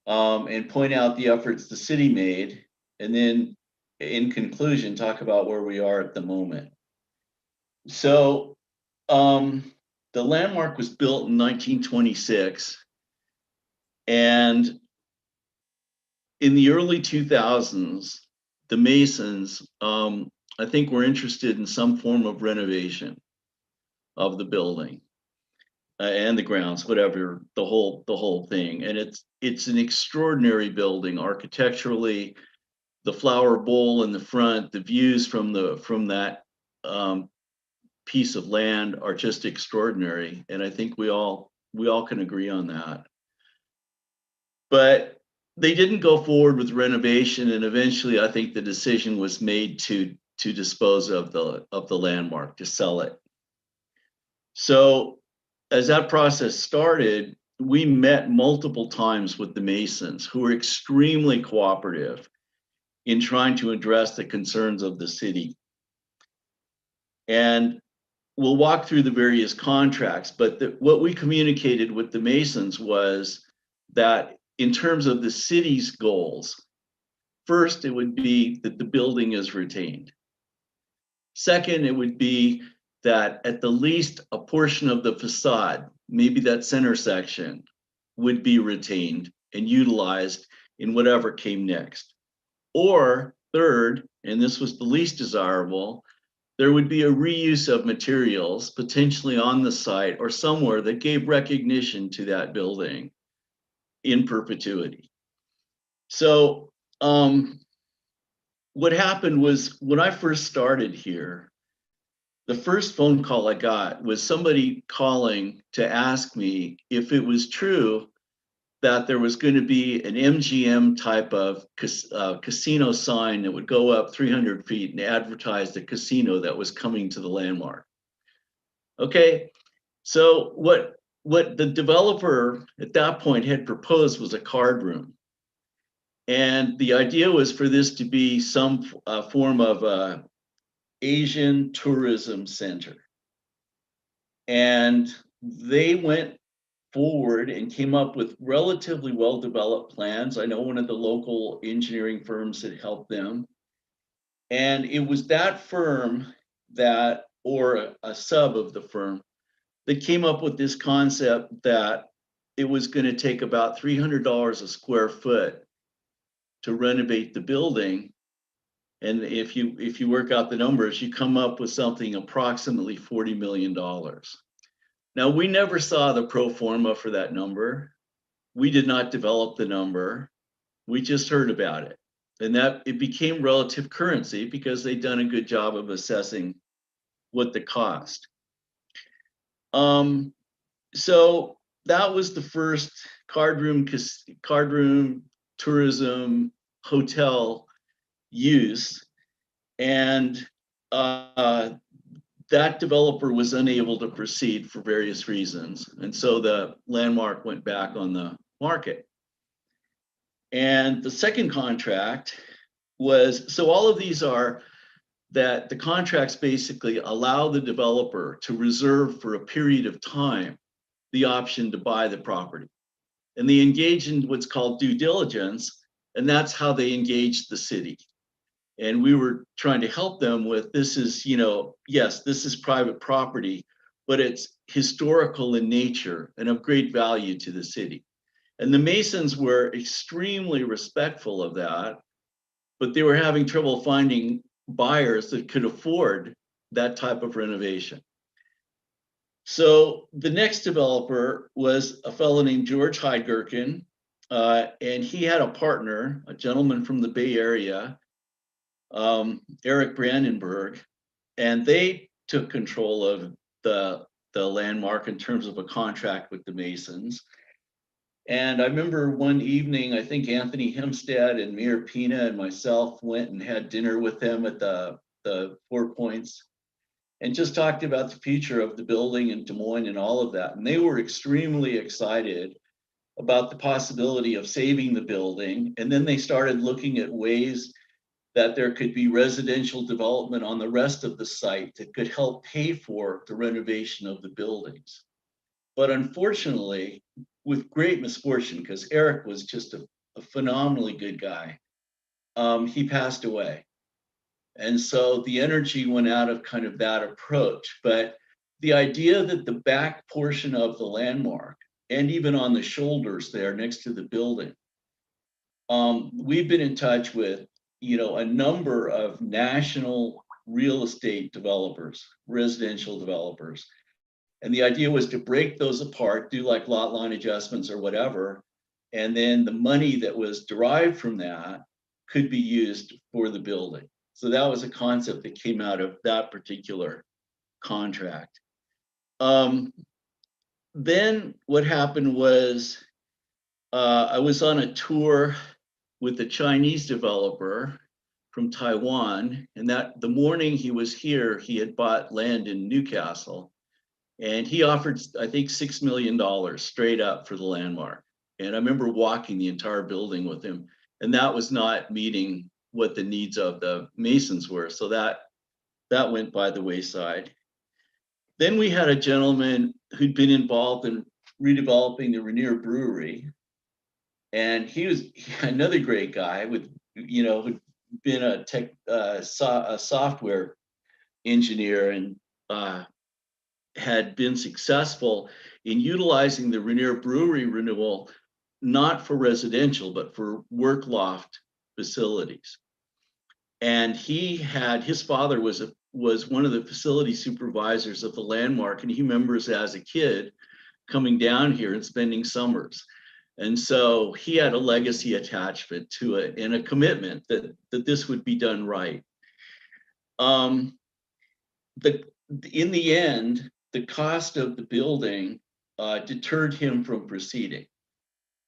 and point out the efforts the city made, and then in conclusion talk about where we are at the moment. So the landmark was built in 1926, and in the early 2000s, the Masons, I think, were interested in some form of renovation of the building and the grounds, whatever, the whole thing. And it's an extraordinary building architecturally. The flower bowl in the front, the views from that piece of land are just extraordinary, and I think we all can agree on that. But they didn't go forward with renovation, and eventually I think the decision was made to dispose of the landmark, to sell it. So as that process started, we met multiple times with the Masons, who were extremely cooperative in trying to address the concerns of the city. And we'll walk through the various contracts, but what we communicated with the Masons was that in terms of the city's goals, first, it would be that the building is retained. Second, it would be that at the least a portion of the facade, maybe that center section, would be retained and utilized in whatever came next. Or third, and this was the least desirable, there would be a reuse of materials potentially on the site or somewhere that gave recognition to that building in perpetuity. So what happened was when I first started here, the first phone call I got was somebody calling to ask me if it was true that there was going to be an MGM type of casino sign that would go up 300 feet and advertise the casino that was coming to the landmark. Okay, so what the developer at that point had proposed was a card room. And the idea was for this to be some form of Asian tourism center. And they went forward and came up with relatively well-developed plans. I know one of the local engineering firms that helped them. And it was that firm that, or a sub of the firm, that came up with this concept that it was going to take about $300 a square foot to renovate the building. And if you work out the numbers, you come up with something approximately $40 million. Now, we never saw the pro forma for that number. We did not develop the number. We just heard about it. And that it became relative currency because they'd done a good job of assessing what the cost. So that was the first card room tourism hotel use. And that developer was unable to proceed for various reasons. And so the landmark went back on the market. And the second contract was, so all of these are that the contracts basically allow the developer to reserve for a period of time the option to buy the property. And they engage in what's called due diligence, and that's how they engaged the city. And we were trying to help them with, this is, yes, this is private property, but it's historical in nature and of great value to the city. And the Masons were extremely respectful of that, but they were having trouble finding buyers that could afford that type of renovation. So the next developer was a fellow named George Heidgerken, and he had a partner, a gentleman from the Bay Area, Eric Brandenburg, and they took control of the landmark in terms of a contract with the Masons. And I remember one evening, I think Anthony Hempstead and Mayor Pina and myself went and had dinner with them at the 4 Points and just talked about the future of the building in Des Moines and all of that. And they were extremely excited about the possibility of saving the building. And then they started looking at ways that there could be residential development on the rest of the site that could help pay for the renovation of the buildings. But unfortunately, with great misfortune, because Eric was just a phenomenally good guy, he passed away. And so the energy went out of kind of that approach. But the idea that the back portion of the landmark, and even on the shoulders there next to the building, we've been in touch with, a number of national real estate developers, residential developers. And the idea was to break those apart, do like lot line adjustments or whatever. And then the money that was derived from that could be used for the building. So that was a concept that came out of that particular contract. Then what happened was I was on a tour with a Chinese developer from Taiwan, and that the morning he was here, he had bought land in Newcastle, and he offered, I think, $6 million straight up for the landmark. And I remember walking the entire building with him, and that was not meeting what the needs of the Masons were. So that went by the wayside. Then we had a gentleman who'd been involved in redeveloping the Rainier Brewery. And he was another great guy with, who'd been a software engineer and had been successful in utilizing the Rainier Brewery renewal, not for residential, but for work loft facilities. And his father was one of the facility supervisors of the landmark, and he remembers as a kid coming down here and spending summers. And so he had a legacy attachment to it and a commitment that this would be done right. In the end, the cost of the building deterred him from proceeding.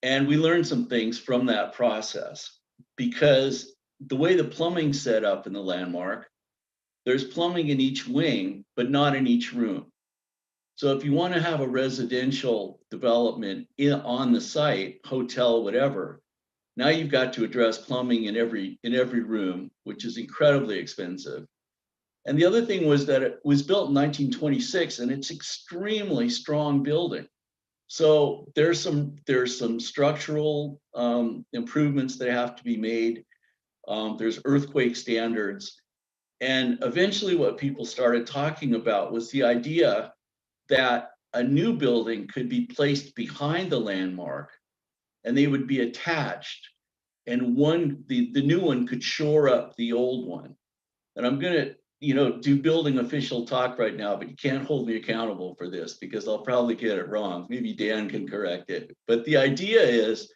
And we learned some things from that process, because the way the plumbing's set up in the landmark, there's plumbing in each wing, but not in each room. So if you want to have a residential development on the site, hotel, whatever, now you've got to address plumbing in every room, which is incredibly expensive. And the other thing was that it was built in 1926, and it's extremely strong building. So there's some structural improvements that have to be made. There's earthquake standards. And eventually what people started talking about was the idea that a new building could be placed behind the landmark and they would be attached, and the new one could shore up the old one. And I'm gonna do building official talk right now, but you can't hold me accountable for this because I'll probably get it wrong. Maybe Dan can correct it. But the idea is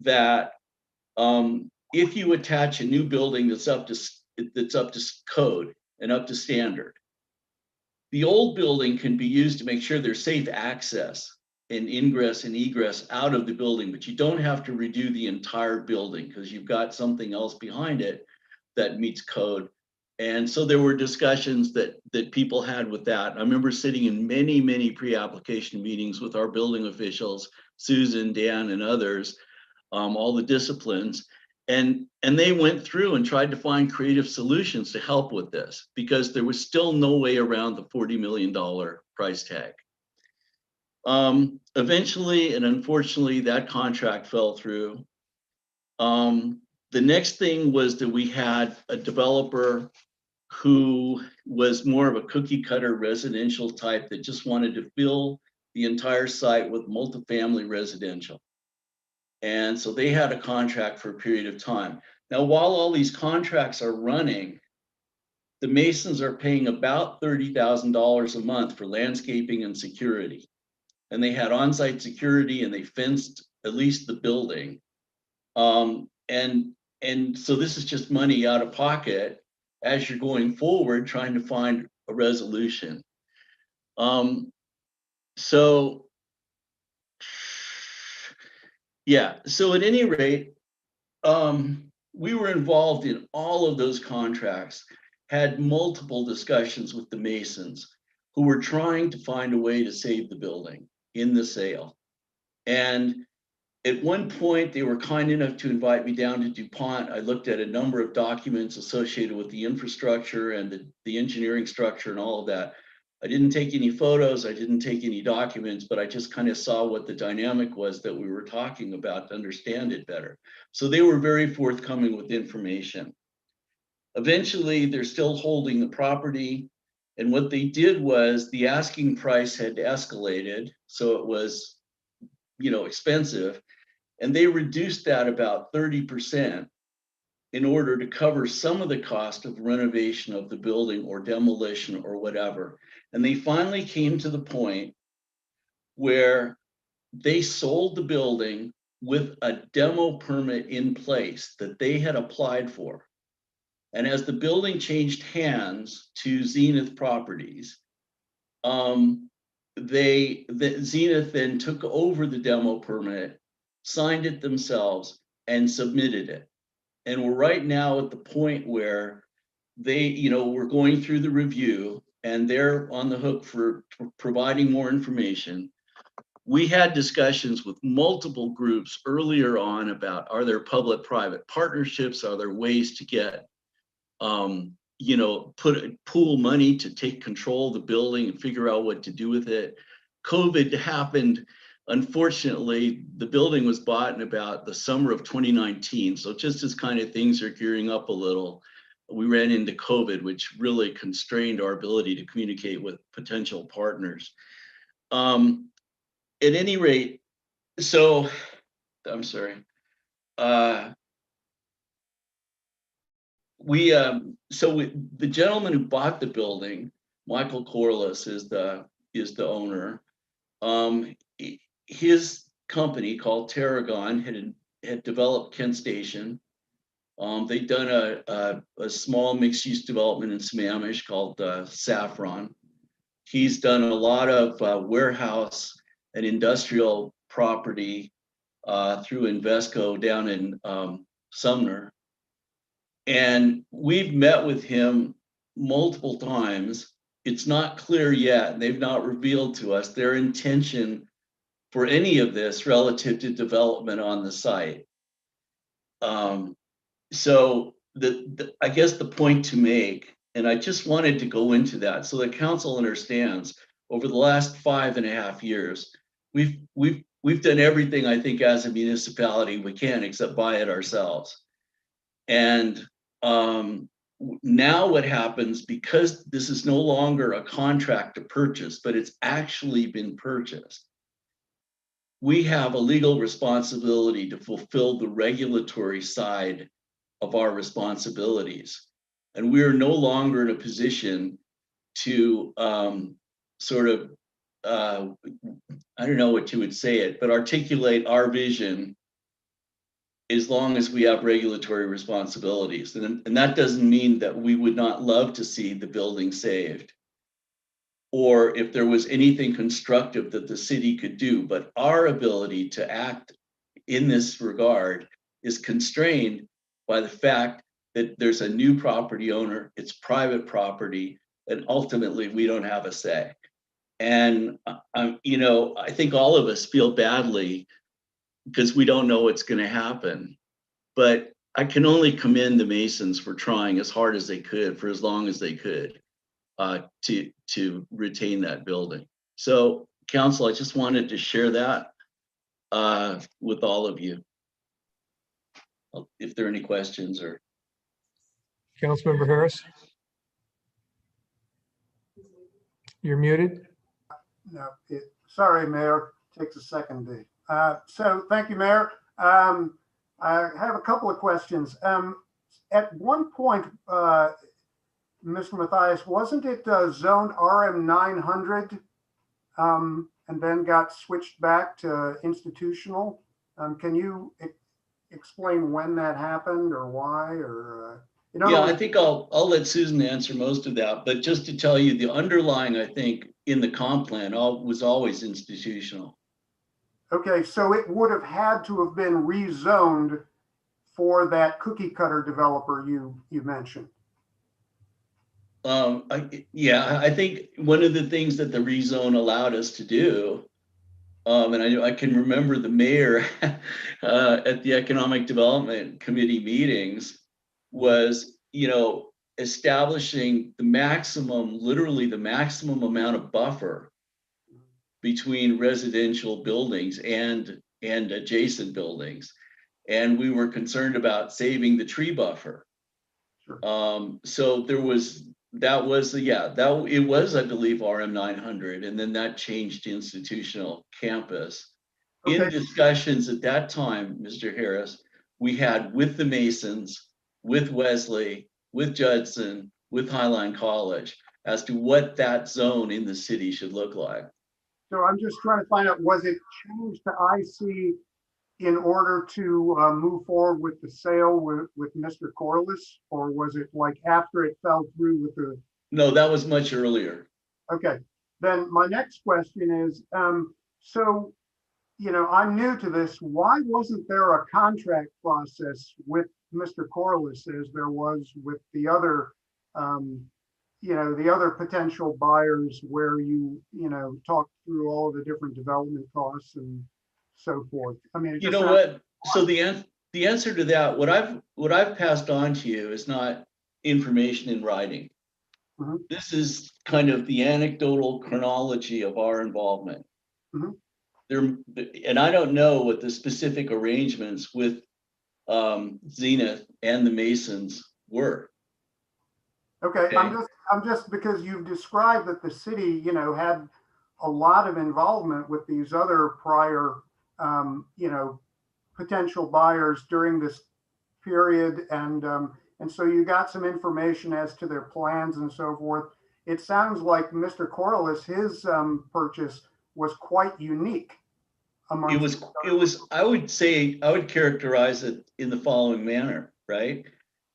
that if you attach a new building that's up to code and up to standard, the old building can be used to make sure there's safe access and ingress and egress out of the building, but you don't have to redo the entire building because you've got something else behind it that meets code. And so there were discussions that people had with that. I remember sitting in many pre-application meetings with our building officials, Susan, Dan, and others, all the disciplines. And they went through and tried to find creative solutions to help with this, because there was still no way around the $40 million price tag. Eventually, and unfortunately, that contract fell through. The next thing was that we had a developer who was more of a cookie cutter residential type that just wanted to fill the entire site with multifamily residential. And so they had a contract for a period of time. Now, while all these contracts are running, the Masons are paying about $30,000 a month for landscaping and security. And they had on-site security and they fenced at least the building. And so this is just money out of pocket as you're going forward, trying to find a resolution. So at any rate, we were involved in all of those contracts, had multiple discussions with the Masons who were trying to find a way to save the building in the sale. And at one point, they were kind enough to invite me down to DuPont. I looked at a number of documents associated with the infrastructure and the engineering structure and all of that. I didn't take any photos, I didn't take any documents, but I just kind of saw what the dynamic was that we were talking about to understand it better. So they were very forthcoming with information. Eventually, they're still holding the property. And what they did was the asking price had escalated. So it was, expensive. And they reduced that about 30% in order to cover some of the cost of renovation of the building or demolition or whatever. And they finally came to the point where they sold the building with a demo permit in place that they had applied for. And as the building changed hands to Zenith Properties, Zenith then took over the demo permit, signed it themselves, and submitted it. And we're right now at the point where we're going through the review and they're on the hook for providing more information. We had discussions with multiple groups earlier on about, are there public-private partnerships? Are there ways to get, pool money to take control of the building and figure out what to do with it? COVID happened. Unfortunately, the building was bought in about the summer of 2019. So just as kind of things are gearing up a little, we ran into COVID, which really constrained our ability to communicate with potential partners. At any rate, so I'm sorry. the gentleman who bought the building, Michael Corliss, is the owner. His company called Tarragon had developed Kent Station. They'd done a small mixed-use development in Sammamish called Saffron. He's done a lot of warehouse and industrial property through Invesco down in Sumner. And we've met with him multiple times. It's not clear yet, and they've not revealed to us their intention for any of this relative to development on the site. So I guess the point to make, and I just wanted to go into that so the council understands, over the last 5.5 years, we've done everything I think as a municipality we can except buy it ourselves. And now what happens, because this is no longer a contract to purchase, but it's actually been purchased, we have a legal responsibility to fulfill the regulatory side of our responsibilities. And we are no longer in a position to sort of, I don't know what you would say it, but articulate our vision as long as we have regulatory responsibilities. And that doesn't mean that we would not love to see the building saved, or if there was anything constructive that the city could do, but our ability to act in this regard is constrained by the fact that there's a new property owner, it's private property, and ultimately we don't have a say. And I think all of us feel badly because we don't know what's going to happen. But I can only commend the Masons for trying as hard as they could for as long as they could to retain that building. So, council, I just wanted to share that with all of you. If there are any questions or. Councilmember Harris? You're muted. No, sorry, Mayor. Takes a second D. So thank you, Mayor. I have a couple of questions. At one point, Mr. Mathias, wasn't it zoned RM 900 and then got switched back to institutional? Can you explain when that happened or why? Or yeah, I think I'll let Susan answer most of that. But just to tell you, the underlying, I think, in the comp plan was always institutional. Okay, so it would have had to have been rezoned for that cookie cutter developer you mentioned. I think one of the things that the rezone allowed us to do, and I can remember the mayor at the Economic Development Committee meetings, was establishing the maximum, literally the maximum amount of buffer between residential buildings and adjacent buildings. And we were concerned about saving the tree buffer. Sure. So it was, I believe, RM 900, and then that changed to institutional campus. Okay. In discussions at that time, Mr. Harris, we had with the Masons, with Wesley, with Judson, with Highline College, as to what that zone in the city should look like. So I'm just trying to find out, was it changed to IC in order to move forward with the sale with Mr. Corliss, or was it like after it fell through with the? No, that was much earlier. Okay, then my next question is, so, I'm new to this. Why wasn't there a contract process with Mr. Corliss as there was with the other, the other potential buyers where you talked through all of the different development costs and so forth? I mean, you know what? So the answer to that, what I've passed on to you is not information in writing. Mm-hmm. This is kind of the anecdotal chronology of our involvement. Mm-hmm. And I don't know what the specific arrangements with Zenith and the Masons were. Okay. I'm just because you've described that the city, had a lot of involvement with these other prior, potential buyers during this period, and And so you got some information as to their plans and so forth. It sounds like Mr. Corliss, his purchase was quite unique. It was, I would say, I would characterize it in the following manner, right?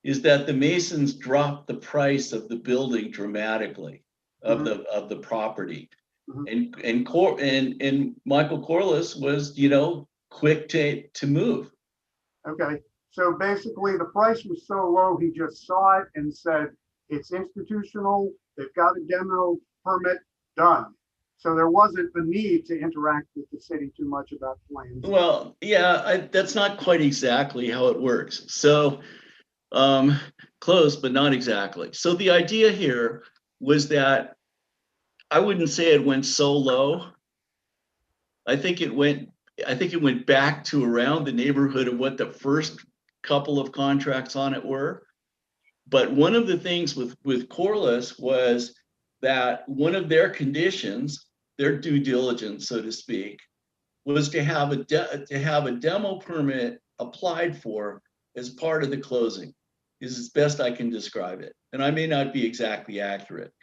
Is that the Masons dropped the price of the building dramatically, of the property. And Michael Corliss was, you know, quick to move. Okay, so basically the price was so low, he just saw it and said, it's institutional, they've got a demo permit, done. So there wasn't the need to interact with the city too much about plans. Well, yeah, that's not quite exactly how it works. So close, but not exactly. So the idea here was that I wouldn't say it went so low. I think it went back to around the neighborhood of what the first couple of contracts on it were. But one of the things with Corliss was that one of their conditions, their due diligence, so to speak, was to have a demo permit applied for as part of the closing, is as best I can describe it. And I may not be exactly accurate,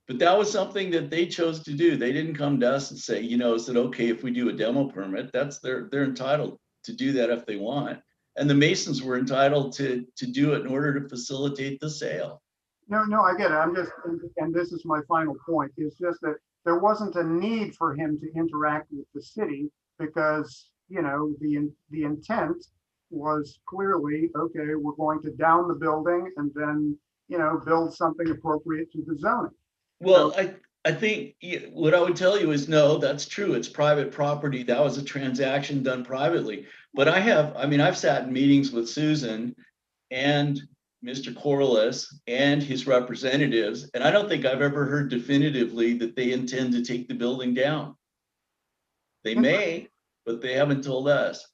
but that was something that they chose to do. They didn't come to us and say, you know, is it okay if we do a demo permit? That's they're entitled to do that if they want. And the Masons were entitled to do it in order to facilitate the sale. No, I get it. I'm just, and this is my final point, is just that there wasn't a need for him to interact with the city because, you know, the intent was clearly, okay, we're going to down the building and then, you know, build something appropriate to the zoning. Well, I think what I would tell you is no, that's true. It's private property. That was a transaction done privately. But I've sat in meetings with Susan and Mr. Corliss and his representatives, and I don't think I've ever heard definitively that they intend to take the building down. They may, but they haven't told us.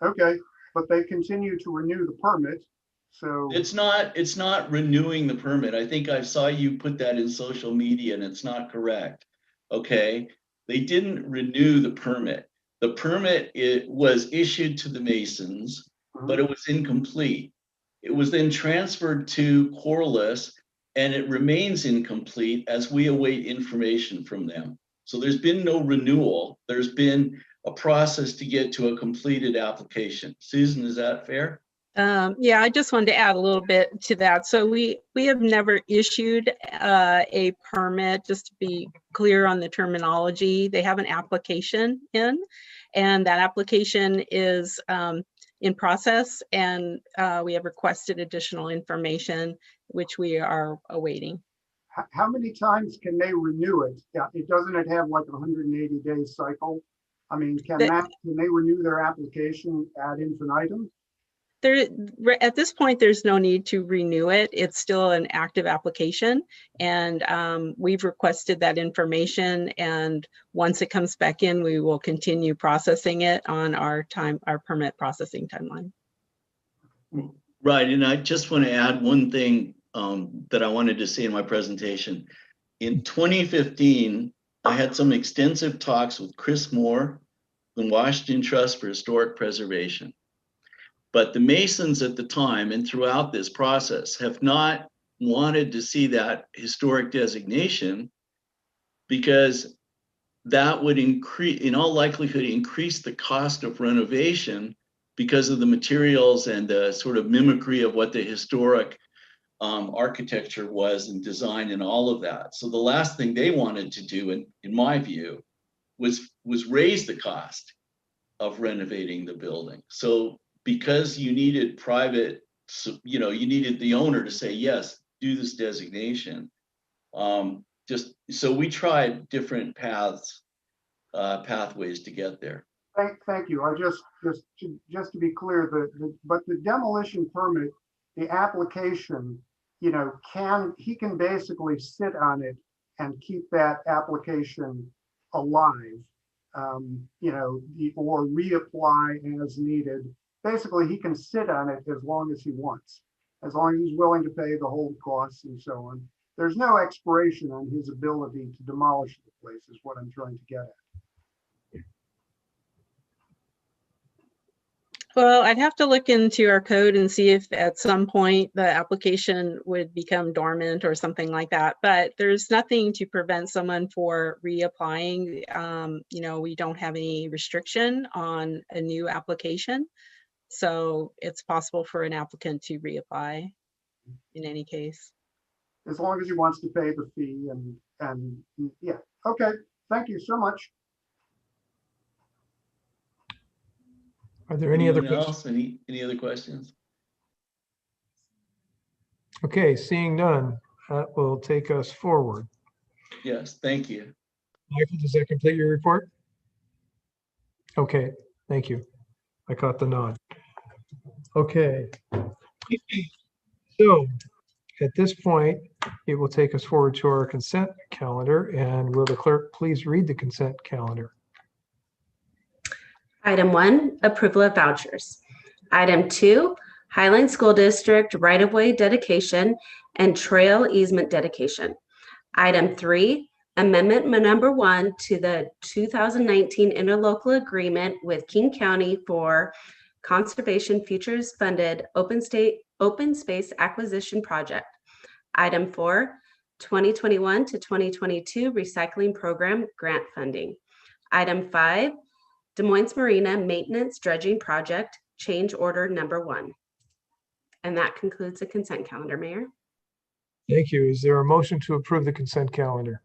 Okay, but they continue to renew the permit. So it's not renewing the permit. I think I saw you put that in social media and it's not correct. Okay, they didn't renew the permit. The permit was issued to the Masons, but it was incomplete. It was then transferred to Corliss and it remains incomplete as we await information from them. So there's been no renewal. There's been a process to get to a completed application. Susan, is that fair? Yeah, I just wanted to add a little bit to that. So we have never issued a permit, just to be clear on the terminology. They have an application in, and that application is in process, and we have requested additional information, which we are awaiting. How many times can they renew it? Yeah, doesn't it have like a 180-day cycle? I mean, can they renew their application ad infinitum? At this point, there's no need to renew it. It's still an active application, and we've requested that information. And once it comes back in, we will continue processing it on our permit processing timeline. Right, and I just want to add one thing that I wanted to say in my presentation. In 2015, I had some extensive talks with Chris Moore, the Washington Trust for Historic Preservation. But the Masons at the time and throughout this process have not wanted to see that historic designation because that would increase, in all likelihood, increase the cost of renovation because of the materials and the sort of mimicry of what the historic architecture was and design and all of that. So the last thing they wanted to do, in my view, was raise the cost of renovating the building. So because you needed private, you needed the owner to say, yes, do this designation. Just so we tried different pathways to get there. Thank you. I just to be clear, but the demolition permit, the application, he can basically sit on it and keep that application alive, or reapply as needed. Basically, he can sit on it as long as he wants, as long as he's willing to pay the whole costs and so on. There's no expiration on his ability to demolish the place, is what I'm trying to get Well, I'd have to look into our code and see if at some point the application would become dormant or something like that. But there's nothing to prevent someone for reapplying. We don't have any restriction on a new application. So it's possible for an applicant to reapply in any case. As long as he wants to pay the fee and yeah, okay, thank you so much. Are there any other Anyone questions? else? Any other questions? Okay, seeing none, that will take us forward. Yes, thank you. Michael, does that complete your report? Okay, thank you. I caught the nod. Okay. So at this point, it will take us forward to our consent calendar, and will the clerk please read the consent calendar? Item 1, approval of vouchers. Item 2, Highline School District right-of-way dedication and trail easement dedication. Item 3, amendment number 1 to the 2019 interlocal agreement with King County for Conservation Futures Funded Open Space Acquisition Project. Item 4, 2021 to 2022 Recycling Program Grant Funding. Item 5, Des Moines Marina Maintenance Dredging Project, change order number 1. And that concludes the consent calendar, Mayor. Thank you. Is there a motion to approve the consent calendar?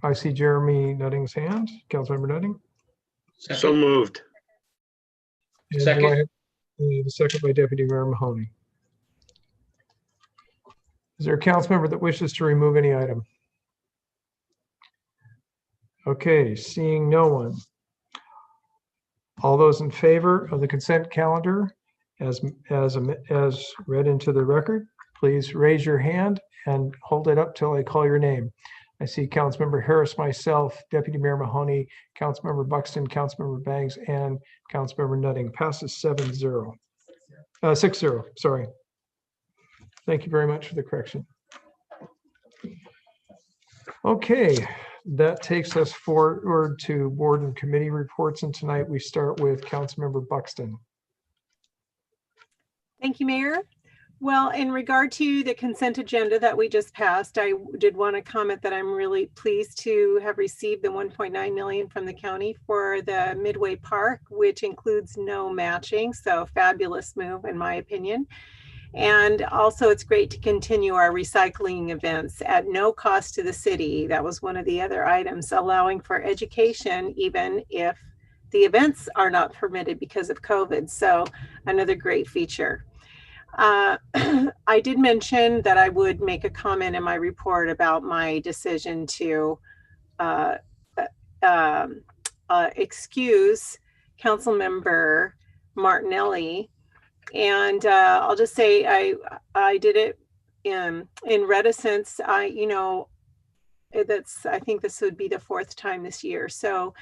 I see Jeremy Nutting's hand. Councilmember Nutting. So moved. And do Second. I have the second by Deputy Mayor Mahoney? Is there a council member that wishes to remove any item? Okay, seeing no one. All those in favor of the consent calendar as read into the record, please raise your hand and hold it up till I call your name. I see Councilmember Harris, myself, Deputy Mayor Mahoney, Councilmember Buxton, Councilmember Bangs, and Councilmember Nutting. Passes 7-0. 6-0, sorry. Thank you very much for the correction. Okay, that takes us forward to board and committee reports, and tonight we start with Councilmember Buxton. Thank you, Mayor. Well, in regard to the consent agenda that we just passed, I did want to comment that I'm really pleased to have received the $1.9 million from the county for the Midway Park, which includes no matching. So fabulous move, in my opinion. And also it's great to continue our recycling events at no cost to the city. That was one of the other items, allowing for education, even if the events are not permitted because of COVID. So another great feature. I did mention that I would make a comment in my report about my decision to excuse Councilmember Martinelli. And I'll just say I did it in reticence. I think this would be the 4th time this year. So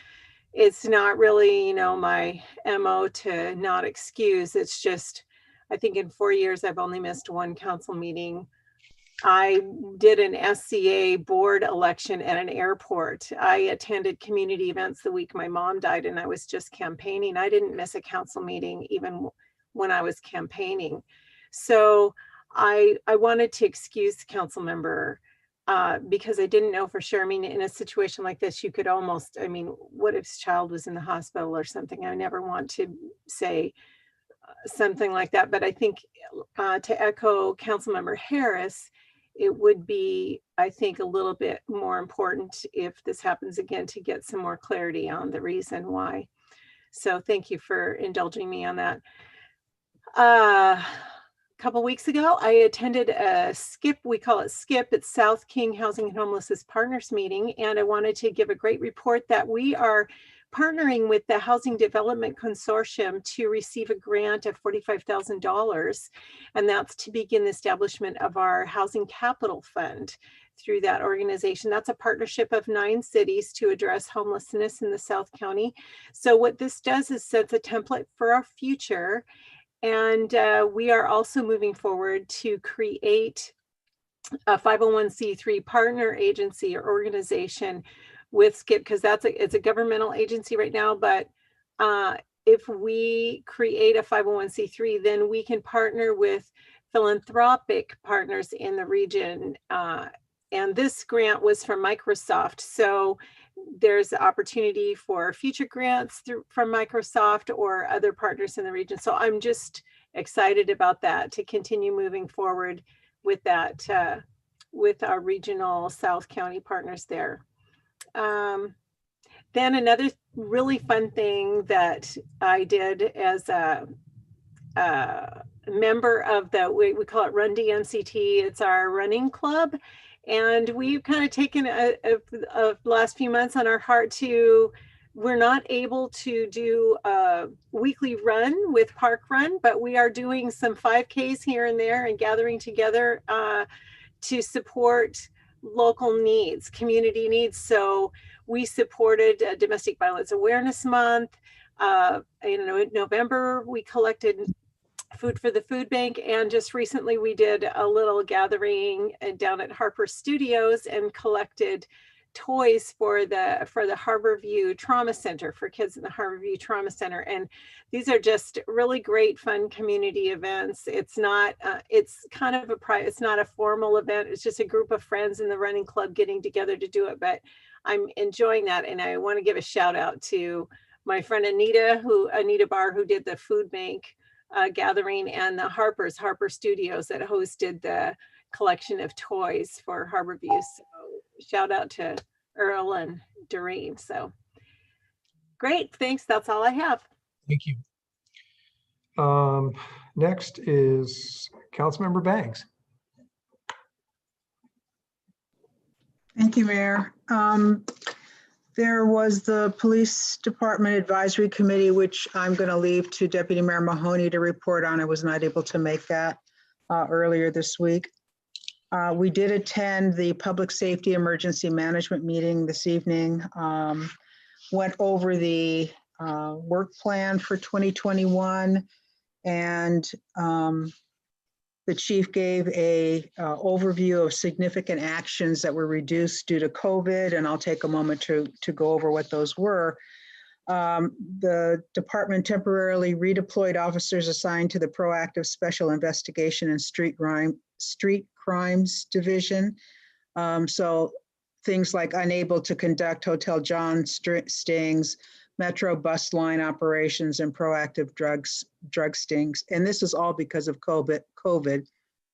it's not really, my MO to not excuse. It's just, I think in 4 years, I've only missed 1 council meeting. I did an SCA board election at an airport. I attended community events the week my mom died, and I was just campaigning. I didn't miss a council meeting even when I was campaigning. So I wanted to excuse the council member because I didn't know for sure. I mean, in a situation like this, you could almost, what if his child was in the hospital or something? I never want to say something like that, but I think to echo Councilmember Harris, it would be, I think, a little bit more important if this happens again to get some more clarity on the reason why. So thank you for indulging me on that. A couple weeks ago, I attended a SKIP, we call it SKIP, it's South King Housing and Homelessness Partners meeting, and I wanted to give a great report that we are partnering with the Housing Development Consortium to receive a grant of $45,000, and that's to begin the establishment of our Housing Capital Fund through that organization. That's a partnership of 9 cities to address homelessness in the South County. So what this does is sets a template for our future, and we are also moving forward to create a 501c3 partner agency or organization with SKIP, because it's a governmental agency right now, but if we create a 501c3, then we can partner with philanthropic partners in the region. And this grant was from Microsoft. So there's the opportunity for future grants from Microsoft or other partners in the region. So I'm just excited about that, to continue moving forward with that, with our regional South County partners there. Then another really fun thing that I did as a member of the, we call it Run DMCT, it's our running club. And we've kind of taken a last few months on our heart to, we're not able to do a weekly run with Park Run, but we are doing some 5Ks here and there and gathering together to support local needs, community needs. So we supported Domestic Violence Awareness Month. In November, we collected food for the food bank, and just recently we did a little gathering down at Harper Studios and collected toys for the Harborview Trauma Center, for kids in the Harborview Trauma Center. And these are just really great, fun community events. It's not, it's kind of it's not a formal event. It's just a group of friends in the running club getting together to do it. But I'm enjoying that. And I want to give a shout out to my friend Anita Barr, who did the food bank gathering, and the Harper Studios that hosted the collection of toys for Harborview. So shout out to Earl and Doreen. So great, thanks. That's all I have. Thank you. Next is Councilmember Banks. Thank you, Mayor. There was the Police Department Advisory Committee, which I'm going to leave to Deputy Mayor Mahoney to report on. I was not able to make that earlier this week. We did attend the Public Safety Emergency Management meeting this evening. Went over the work plan for 2021, and the chief gave a overview of significant actions that were reduced due to COVID, and I'll take a moment to go over what those were. The department temporarily redeployed officers assigned to the Proactive Special Investigation and Street Crimes Division. So things like unable to conduct Hotel John stings, Metro bus line operations, and proactive drug stings. And this is all because of COVID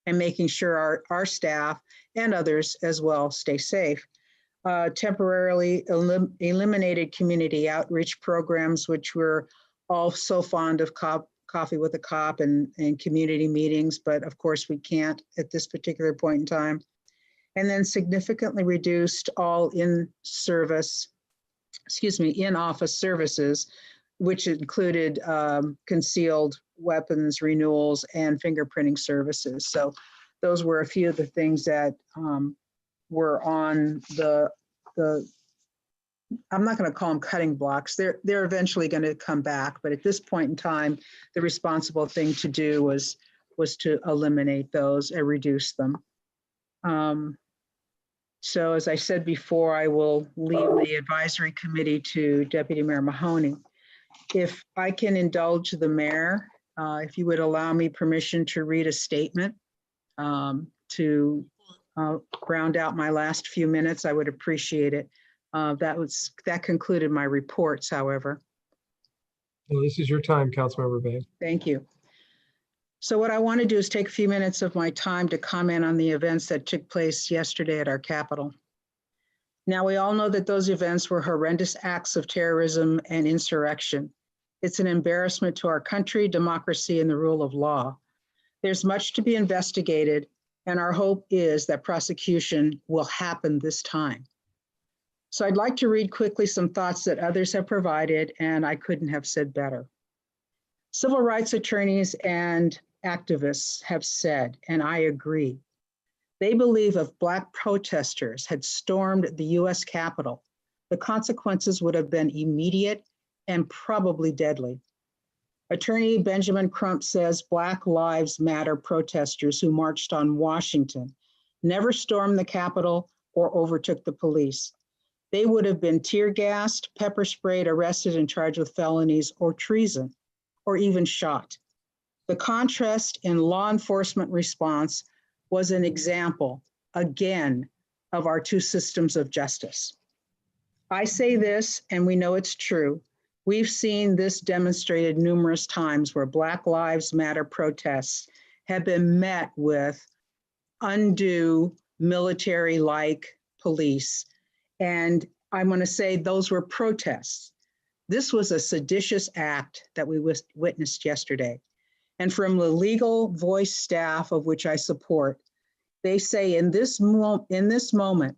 and making sure our staff and others as well stay safe. Temporarily eliminated community outreach programs, which we're all so fond of, coffee with a cop and community meetings, but of course we can't at this particular point in time. And then significantly reduced all in-office services, which included concealed weapons renewals and fingerprinting services. So those were a few of the things that were on the I'm not going to call them cutting blocks. They're eventually going to come back, but at this point in time, the responsible thing to do was to eliminate those and reduce them. So as I said before, I will leave the advisory committee to Deputy Mayor Mahoney. If I can indulge the mayor, if you would allow me permission to read a statement to round out my last few minutes, I would appreciate it. That concluded my reports, however. Well, this is your time, Councilmember Banks. Thank you. So what I want to do is take a few minutes of my time to comment on the events that took place yesterday at our Capitol. Now, we all know that those events were horrendous acts of terrorism and insurrection. It's an embarrassment to our country, democracy, and the rule of law. There's much to be investigated, and our hope is that prosecution will happen this time. So I'd like to read quickly some thoughts that others have provided, and I couldn't have said better. Civil rights attorneys and activists have said, and I agree, they believe if Black protesters had stormed the US Capitol, the consequences would have been immediate and probably deadly. Attorney Benjamin Crump says Black Lives Matter protesters who marched on Washington never stormed the Capitol or overtook the police. they would have been tear gassed, pepper sprayed, arrested, and charged with felonies or treason, or even shot. The contrast in law enforcement response was an example, again, of our two systems of justice. I say this, and we know it's true. We've seen this demonstrated numerous times where Black Lives Matter protests have been met with undue military-like police. And I'm going to say those were protests. This was a seditious act that we witnessed yesterday. And from the legal voice staff, of which I support, they say in this moment,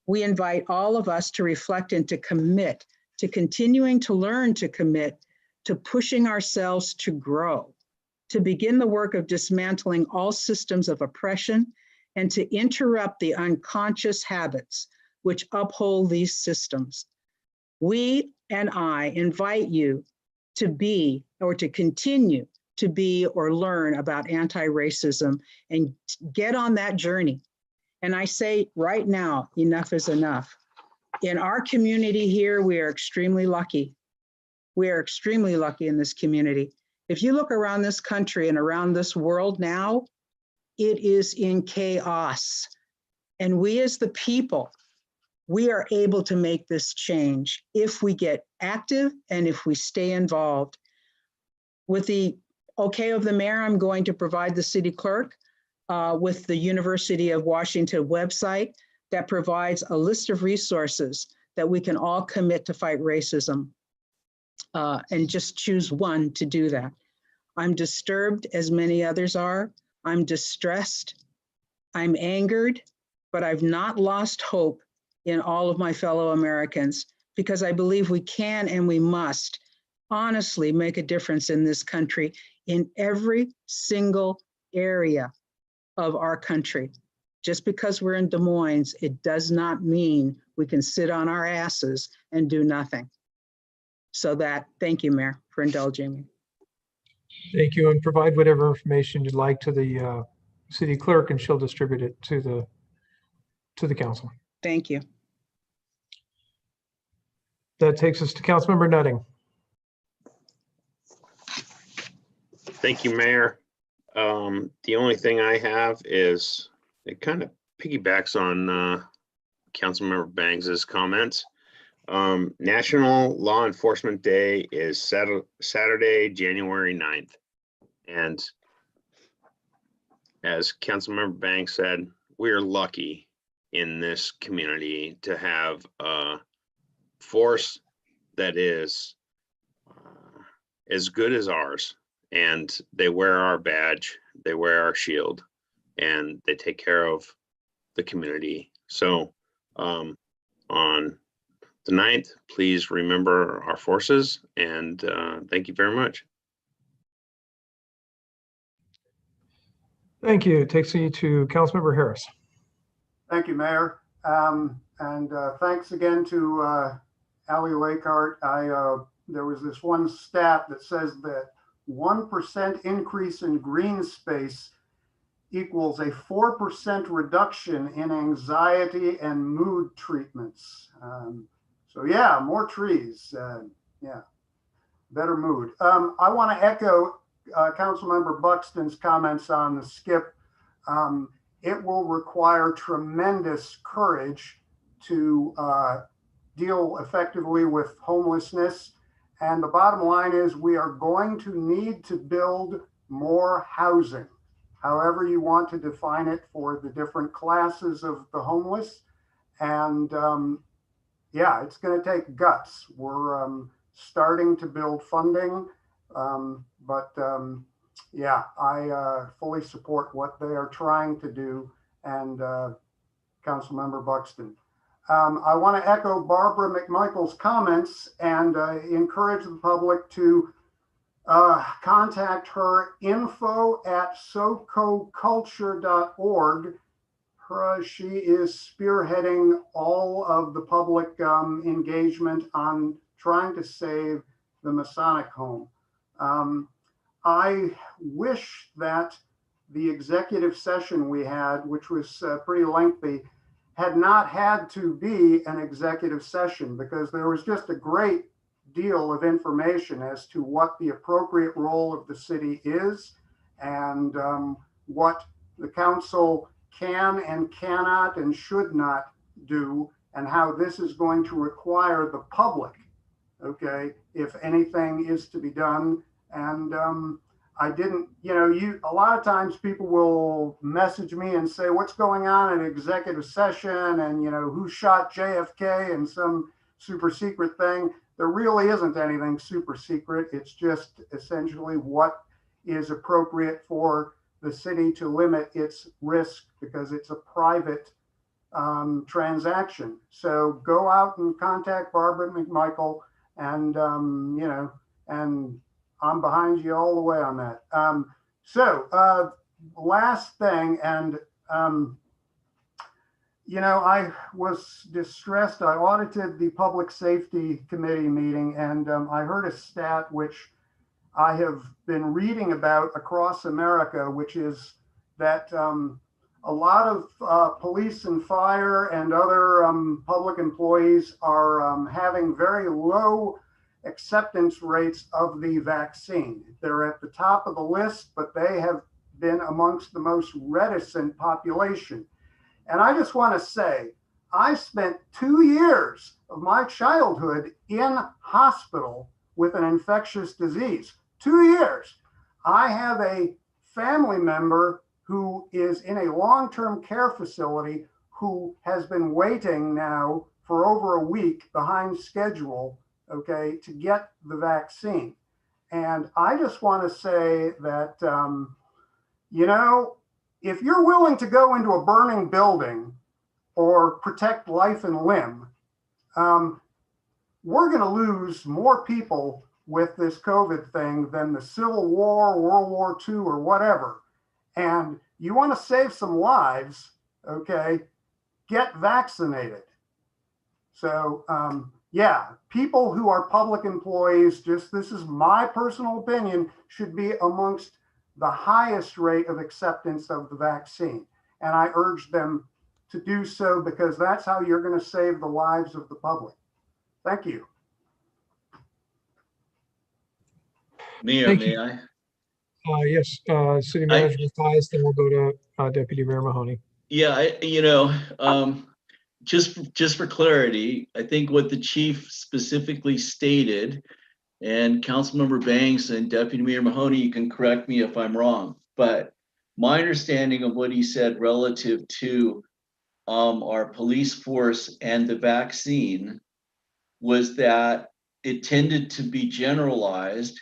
we invite all of us to reflect and to commit to continuing to learn, to commit to pushing ourselves to grow, to begin the work of dismantling all systems of oppression and to interrupt the unconscious habits which uphold these systems. We and I invite you to be or to continue to be or learn about anti-racism and get on that journey. And I say right now, enough is enough. In our community here, we are extremely lucky. We are extremely lucky in this community. If you look around this country and around this world now, it is in chaos. And we as the people, we are able to make this change if we get active and if we stay involved. With the okay of the mayor, I'm going to provide the city clerk with the University of Washington website that provides a list of resources that we can all commit to fight racism and just choose one to do that. I'm disturbed, as many others are. I'm distressed. I'm angered, but I've not lost hope in all of my fellow Americans because I believe we can and we must honestly make a difference in this country in every single area of our country. Just because we're in Des Moines, it does not mean we can sit on our asses and do nothing. So thank you, Mayor, for indulging me. Thank you, and provide whatever information you'd like to the city clerk, and she'll distribute it to the council. Thank you. That takes us to Councilmember Nutting. Thank you, Mayor. The only thing I have is, it kind of piggybacks on Councilmember Banks's comments. National Law Enforcement Day is Saturday, January 9th. And as Councilmember Banks said, we're lucky in this community to have a force that is as good as ours. And they wear our badge, they wear our shield, and they take care of the community. So on the 9th, please remember our forces, and thank you very much. Thank you. It takes you to Councilmember Harris. Thank you, Mayor. And thanks again to Ali Lakehart. There was this one stat that says that 1% increase in green space equals a 4% reduction in anxiety and mood treatments. So yeah, more trees, yeah, better mood. I want to echo Councilmember Buxton's comments on the skip. It will require tremendous courage to deal effectively with homelessness. And the bottom line is we are going to need to build more housing, however you want to define it for the different classes of the homeless. And yeah, it's going to take guts. We're starting to build funding, but yeah, I fully support what they are trying to do. And Councilmember Buxton. I want to echo Barbara McMichael's comments and encourage the public to contact her info@sococulture.org. She is spearheading all of the public engagement on trying to save the Masonic home. I wish that the executive session we had, which was pretty lengthy, had not had to be an executive session, because there was just a great deal of information as to what the appropriate role of the city is, and what the council can and cannot and should not do, and how this is going to require the public, okay, if anything is to be done. And I didn't, a lot of times people will message me and say, what's going on in executive session, and who shot JFK and some super secret thing. There really isn't anything super secret. It's just essentially what is appropriate for the city to limit its risk, because it's a private transaction. So go out and contact Barbara McMichael, and and I'm behind you all the way on that. Last thing, and I was distressed. I audited the Public Safety Committee meeting, and I heard a stat which I have been reading about across America, which is that a lot of police and fire and other public employees are having very low acceptance rates of the vaccine. They're at the top of the list, but they have been amongst the most reticent population. And I just want to say, I spent 2 years of my childhood in hospital with an infectious disease. 2 years. I have a family member who is in a long-term care facility who has been waiting now for over a week behind schedule, okay, to get the vaccine. And I just want to say that, if you're willing to go into a burning building or protect life and limb, we're going to lose more people with this COVID thing than the Civil War, World War II, or whatever. And you want to save some lives, okay, get vaccinated. So, yeah, people who are public employees, this is my personal opinion, should be amongst the highest rate of acceptance of the vaccine. And I urge them to do so, because that's how you're going to save the lives of the public. Thank you. Mayor, may I? Yes, City Manager Mathias, then we'll go to Deputy Mayor Mahoney. Yeah, just for clarity, I think what the chief specifically stated, and Councilmember Banks and Deputy Mayor Mahoney, you can correct me if I'm wrong, but my understanding of what he said relative to our police force and the vaccine was that it tended to be generalized,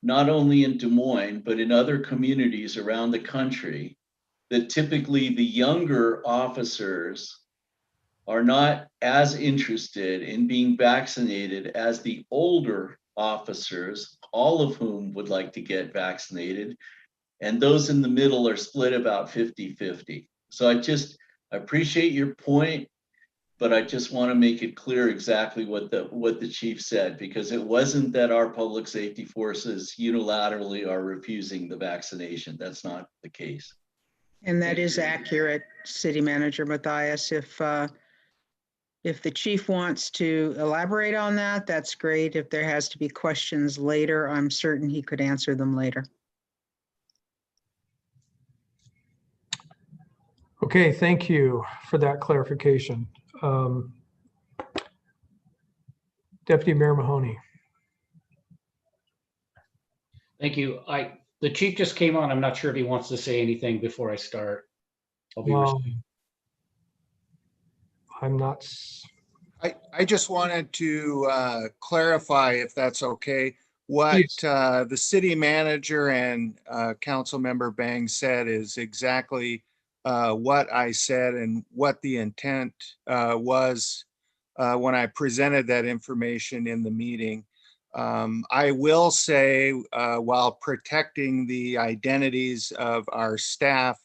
not only in Des Moines, but in other communities around the country, that typically the younger officers are not as interested in being vaccinated as the older officers, all of whom would like to get vaccinated. And those in the middle are split about 50-50. So I appreciate your point, but I just want to make it clear exactly what the chief said, because it wasn't that our public safety forces unilaterally are refusing the vaccination. That's not the case. And that is accurate, City Manager Mathias. If the chief wants to elaborate on that, that's great. If there has to be questions later, I'm certain he could answer them later. Okay, thank you for that clarification. Deputy Mayor Mahoney. Thank you. The chief just came on. I'm not sure if he wants to say anything before I start. I'm not. I just wanted to clarify, if that's okay, what the city manager and council member Bang said is exactly what I said and what the intent was when I presented that information in the meeting. I will say, while protecting the identities of our staff,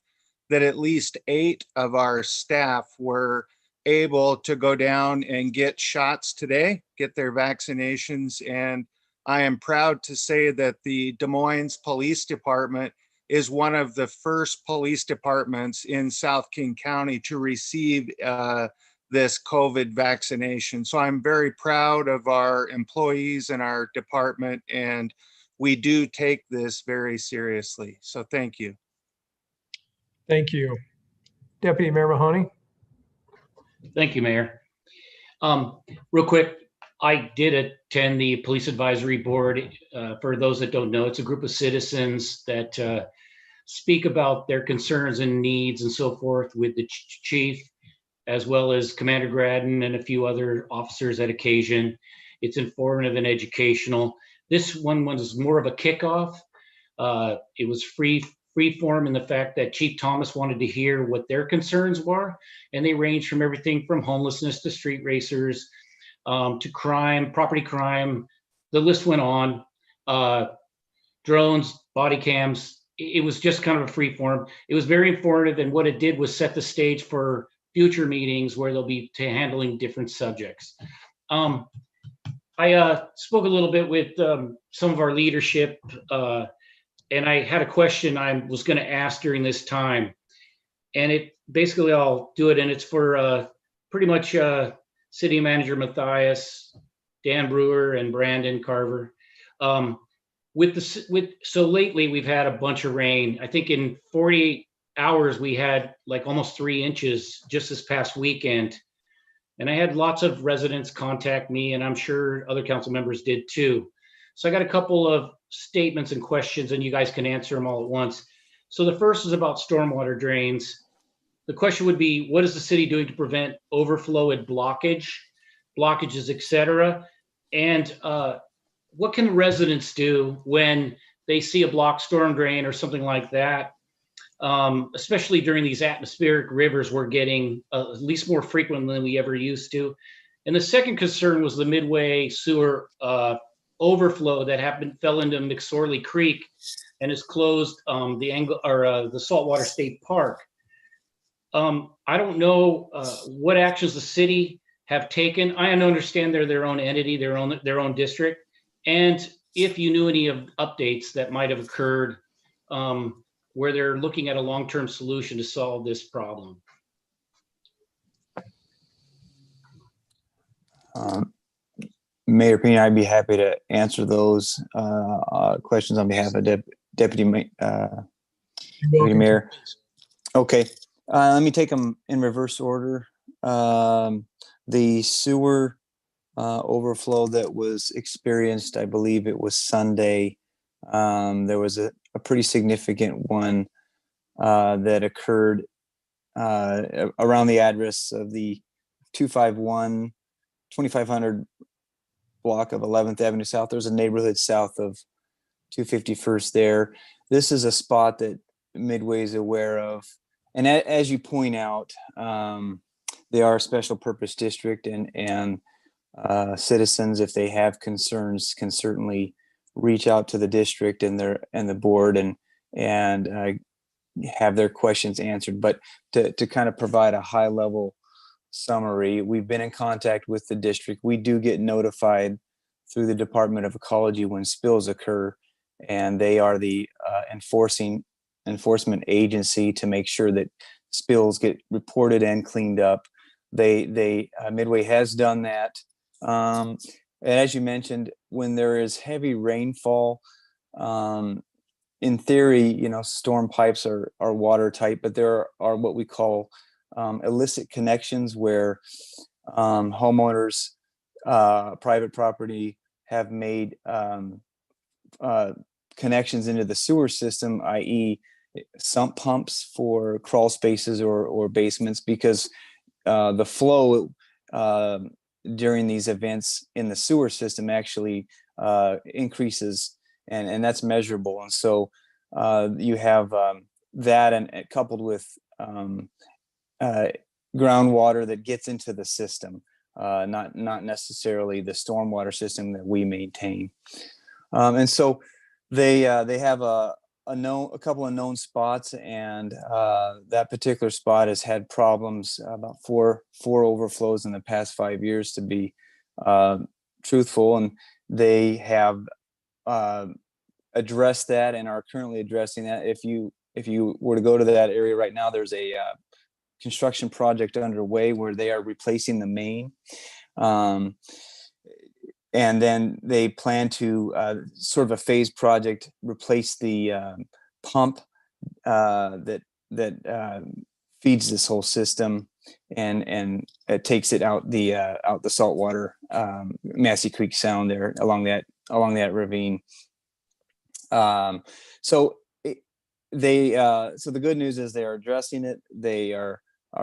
that at least 8 of our staff were able to go down and get shots today, get their vaccinations. And I am proud to say that the Des Moines Police Department is one of the first police departments in South King County to receive this COVID vaccination. So I'm very proud of our employees and our department, and we do take this very seriously. So thank you. Thank you. Deputy Mayor Mahoney. Thank you, Mayor. Real quick, I did attend the Police Advisory Board. For those that don't know, it's a group of citizens that speak about their concerns and needs and so forth with the chief, as well as Commander Gradden and a few other officers at occasion. It's informative and educational. This one was more of a kickoff. It was free form in the fact that Chief Thomas wanted to hear what their concerns were, and they range from everything from homelessness to street racers, to crime, property crime. The list went on. Drones, body cams. It was just kind of a free form. It was very informative, and what it did was set the stage for future meetings where they'll be handling different subjects. I spoke a little bit with some of our leadership, and I had a question I was going to ask during this time, and it basically I'll do it, and it's for pretty much City Manager Matthias, Dan Brewer, and Brandon Carver. So lately we've had a bunch of rain. I think in 48 hours we had like almost 3 inches just this past weekend, and I had lots of residents contact me, and I'm sure other council members did too. So I got a couple of statements and questions, and you guys can answer them all at once. So the first is about stormwater drains. The question would be, what is the city doing to prevent overflow and blockages, et cetera? And what can residents do when they see a blocked storm drain or something like that? Especially during these atmospheric rivers we're getting at least more frequent than we ever used to. And the second concern was the Midway sewer overflow that fell into McSorley Creek and has closed the Saltwater State Park. I don't know what actions the city have taken. I understand they're their own entity, their own district, and if you knew any of updates that might have occurred where they're looking at a long-term solution to solve this problem. Mayor Pena, I'd be happy to answer those questions on behalf of Deputy Mayor. Okay, let me take them in reverse order. The sewer overflow that was experienced, I believe it was Sunday. There was a pretty significant one that occurred around the address of the 2500 block of 11th Avenue South. There's a neighborhood south of 251st there. This is a spot that Midway is aware of. And as you point out, they are a special purpose district, and citizens, if they have concerns, can certainly reach out to the district and the board and have their questions answered. But to kind of provide a high level summary, we've been in contact with the district. We do get notified through the Department of Ecology when spills occur, and they are the enforcement agency to make sure that spills get reported and cleaned up. Midway has done that. And as you mentioned, when there is heavy rainfall, in theory, storm pipes are watertight, but there are what we call illicit connections where homeowners, private property, have made connections into the sewer system, i.e. sump pumps for crawl spaces or basements, because the flow during these events in the sewer system actually increases, and that's measurable. And so you have that, and coupled with groundwater that gets into the system, not necessarily the stormwater system that we maintain. And so they have a couple of known spots, and that particular spot has had problems, about four overflows in the past 5 years, to be truthful. And they have address that and are currently addressing that. If you were to go to that area right now, there's a construction project underway where they are replacing the main. And then they plan to sort of a phased project, replace the pump that feeds this whole system, and it takes it out the saltwater Massey Creek Sound there along that ravine. So the good news is they are addressing it. They are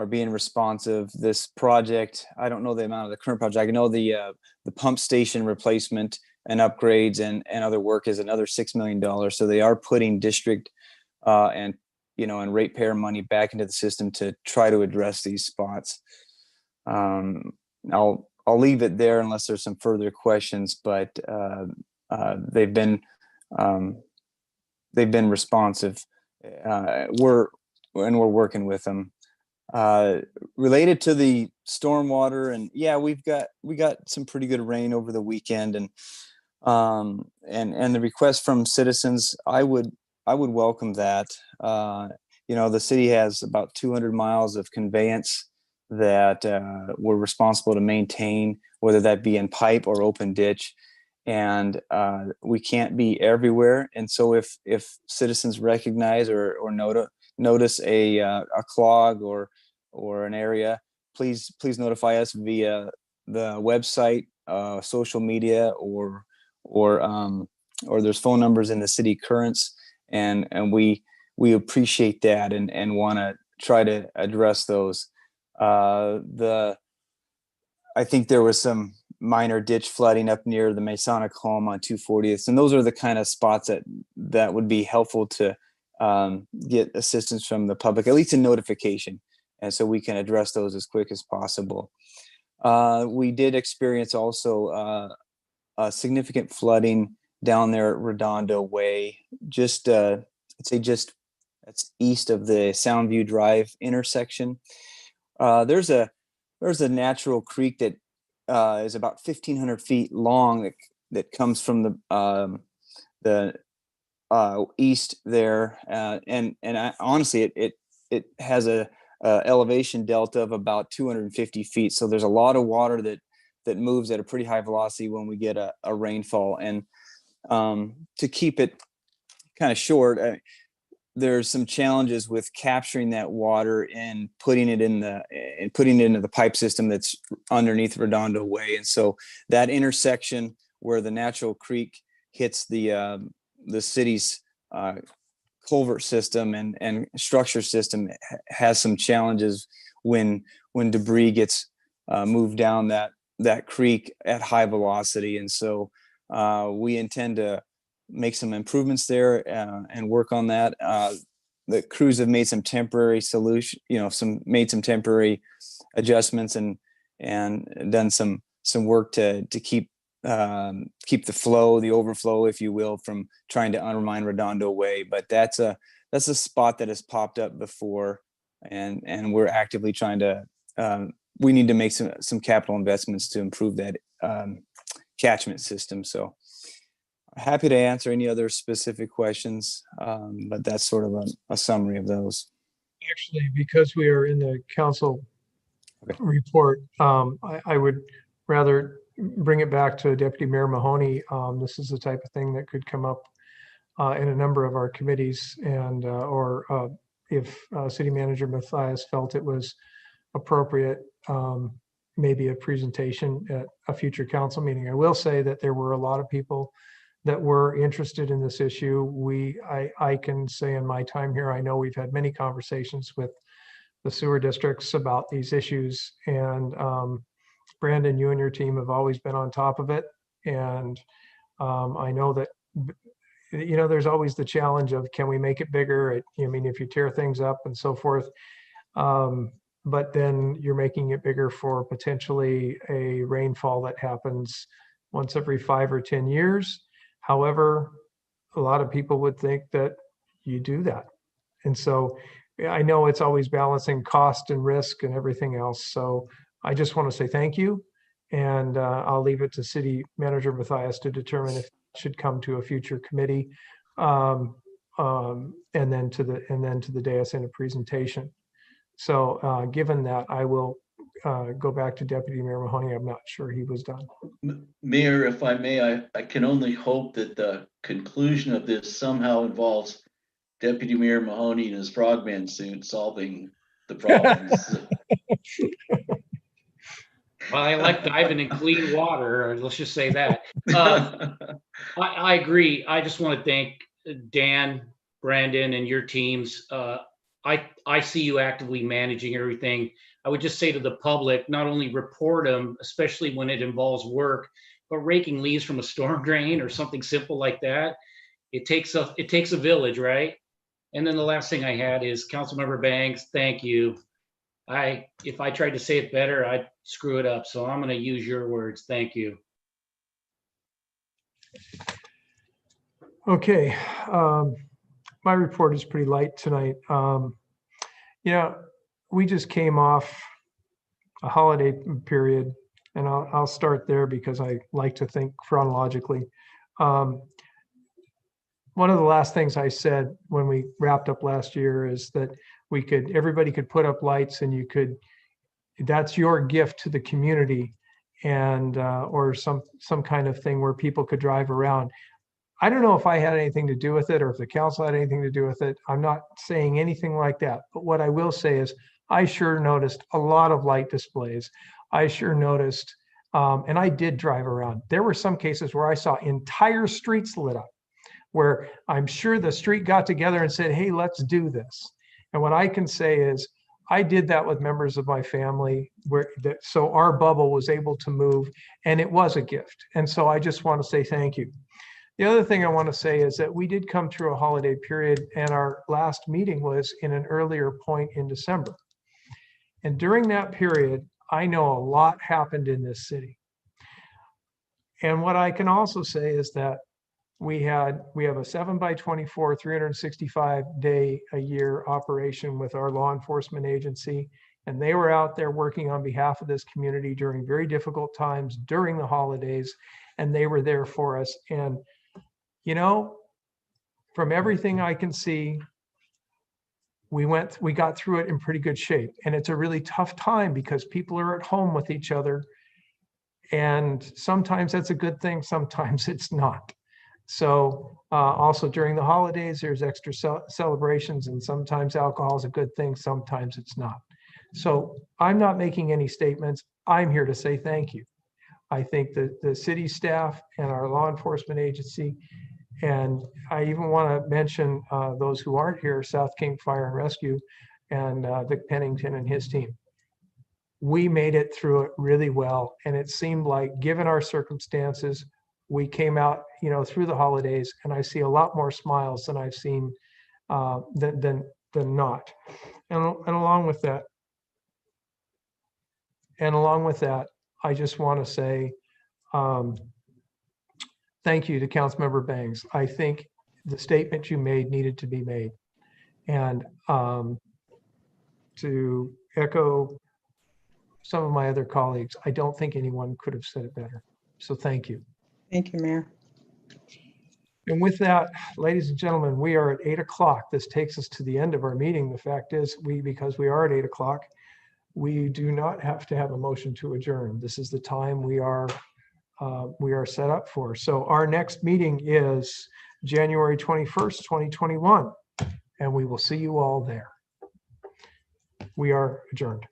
being responsive. This project, I don't know the amount of the current project. I know the pump station replacement and upgrades and other work is another $6 million. So they are putting district and ratepayer money back into the system to try to address these spots. I'll leave it there unless there's some further questions, but they've been responsive. We're working with them. Related to the stormwater, and yeah, we got some pretty good rain over the weekend, and the request from citizens, I would welcome that. The city has about 200 miles of conveyance that we're responsible to maintain, whether that be in pipe or open ditch, and we can't be everywhere. And so if citizens recognize or notice a clog or an area, please notify us via the website, social media, or there's phone numbers in the city currents, and we appreciate that and want to try to address those. I think there was some minor ditch flooding up near the Masonic home on 240th, and those are the kind of spots that would be helpful to get assistance from the public, at least a notification, and so we can address those as quick as possible. We did experience also significant flooding down there at Redondo Way, just I'd say just that's east of the Soundview Drive intersection. There's a natural creek that is about 1,500 feet long that comes from the east there, and honestly, it has a elevation delta of about 250 feet. So there's a lot of water that moves at a pretty high velocity when we get a rainfall. And to keep it kind of short, there's some challenges with capturing that water and putting it into the pipe system that's underneath Redondo Way. And so that intersection where the natural creek hits the city's culvert system and structure system has some challenges when debris gets moved down that creek at high velocity. And so we intend to make some improvements there and work on that. The crews have made some temporary made some temporary adjustments and done some work to keep the overflow, if you will, from trying to undermine Redondo Way. But that's a spot that has popped up before, and we're actively trying to. We need to make some capital investments to improve that catchment system. So happy to answer any other specific questions, but that's sort of a summary of those. Actually, because we are in the council report, I would rather bring it back to Deputy Mayor Mahoney. This is the type of thing that could come up in a number of our committees, and or if City Manager Mathias felt it was appropriate, maybe a presentation at a future council meeting. I will say that there were a lot of people that were interested in this issue. I can say in my time here, I know we've had many conversations with the sewer districts about these issues, and Brandon, you and your team have always been on top of it. And I know that, there's always the challenge of, can we make it bigger? If you tear things up and so forth, but then you're making it bigger for potentially a rainfall that happens once every 5 or 10 years. However, a lot of people would think that you do that. And so I know it's always balancing cost and risk and everything else. So I just want to say thank you. And I'll leave it to City Manager Mathias to determine if it should come to a future committee and then to the dais in a presentation. So given that, I will go back to Deputy Mayor Mahoney. I'm not sure he was done. Mayor, if I may, I can only hope that the conclusion of this somehow involves Deputy Mayor Mahoney and his frogman suit solving the problems. Well, I like diving in clean water, or let's just say that. I agree. I just want to thank Dan, Brandon, and your teams. I see you actively managing everything. I would just say to the public, not only report them, especially when it involves work, but raking leaves from a storm drain or something simple like that. It takes a village, right? And then the last thing I had is Councilmember Bangs, thank you. If I tried to say it better, I'd screw it up. So I'm going to use your words. Thank you. Okay. My report is pretty light tonight. We just came off a holiday period, and I'll start there because I like to think chronologically. One of the last things I said when we wrapped up last year is that everybody could put up lights, and that's your gift to the community, and or some kind of thing where people could drive around. I don't know if I had anything to do with it or if the council had anything to do with it. I'm not saying anything like that. But what I will say is I sure noticed a lot of light displays. I sure noticed, and I did drive around. There were some cases where I saw entire streets lit up, where I'm sure the street got together and said, hey, let's do this. And what I can say is I did that with members of my family, so our bubble was able to move, and it was a gift. And so I just want to say thank you. The other thing I want to say is that we did come through a holiday period, and our last meeting was in an earlier point in December. And during that period, I know a lot happened in this city. And what I can also say is that we have a 7x24, 365-day-a-year operation with our law enforcement agency. And they were out there working on behalf of this community during very difficult times during the holidays. And they were there for us. And from everything I can see, we got through it in pretty good shape. And it's a really tough time because people are at home with each other. And sometimes that's a good thing, sometimes it's not. So also during the holidays, there's extra celebrations, and sometimes alcohol is a good thing, sometimes it's not. So I'm not making any statements. I'm here to say thank you. I think that the city staff and our law enforcement agency, and I even want to mention those who aren't here, South King Fire and Rescue, and Vic Pennington and his team. We made it through it really well. And it seemed like, given our circumstances, we came out, through the holidays, and I see a lot more smiles than I've seen than not. And along with that, I just want to say thank you to Councilmember Bangs. I think the statement you made needed to be made. And to echo some of my other colleagues, I don't think anyone could have said it better. So thank you. Thank you, Mayor. And with that, ladies and gentlemen, we are at 8 o'clock. This takes us to the end of our meeting. The fact is, because we are at 8 o'clock, we do not have to have a motion to adjourn. This is the time we are set up for. So our next meeting is January 21st, 2021, and we will see you all there. We are adjourned.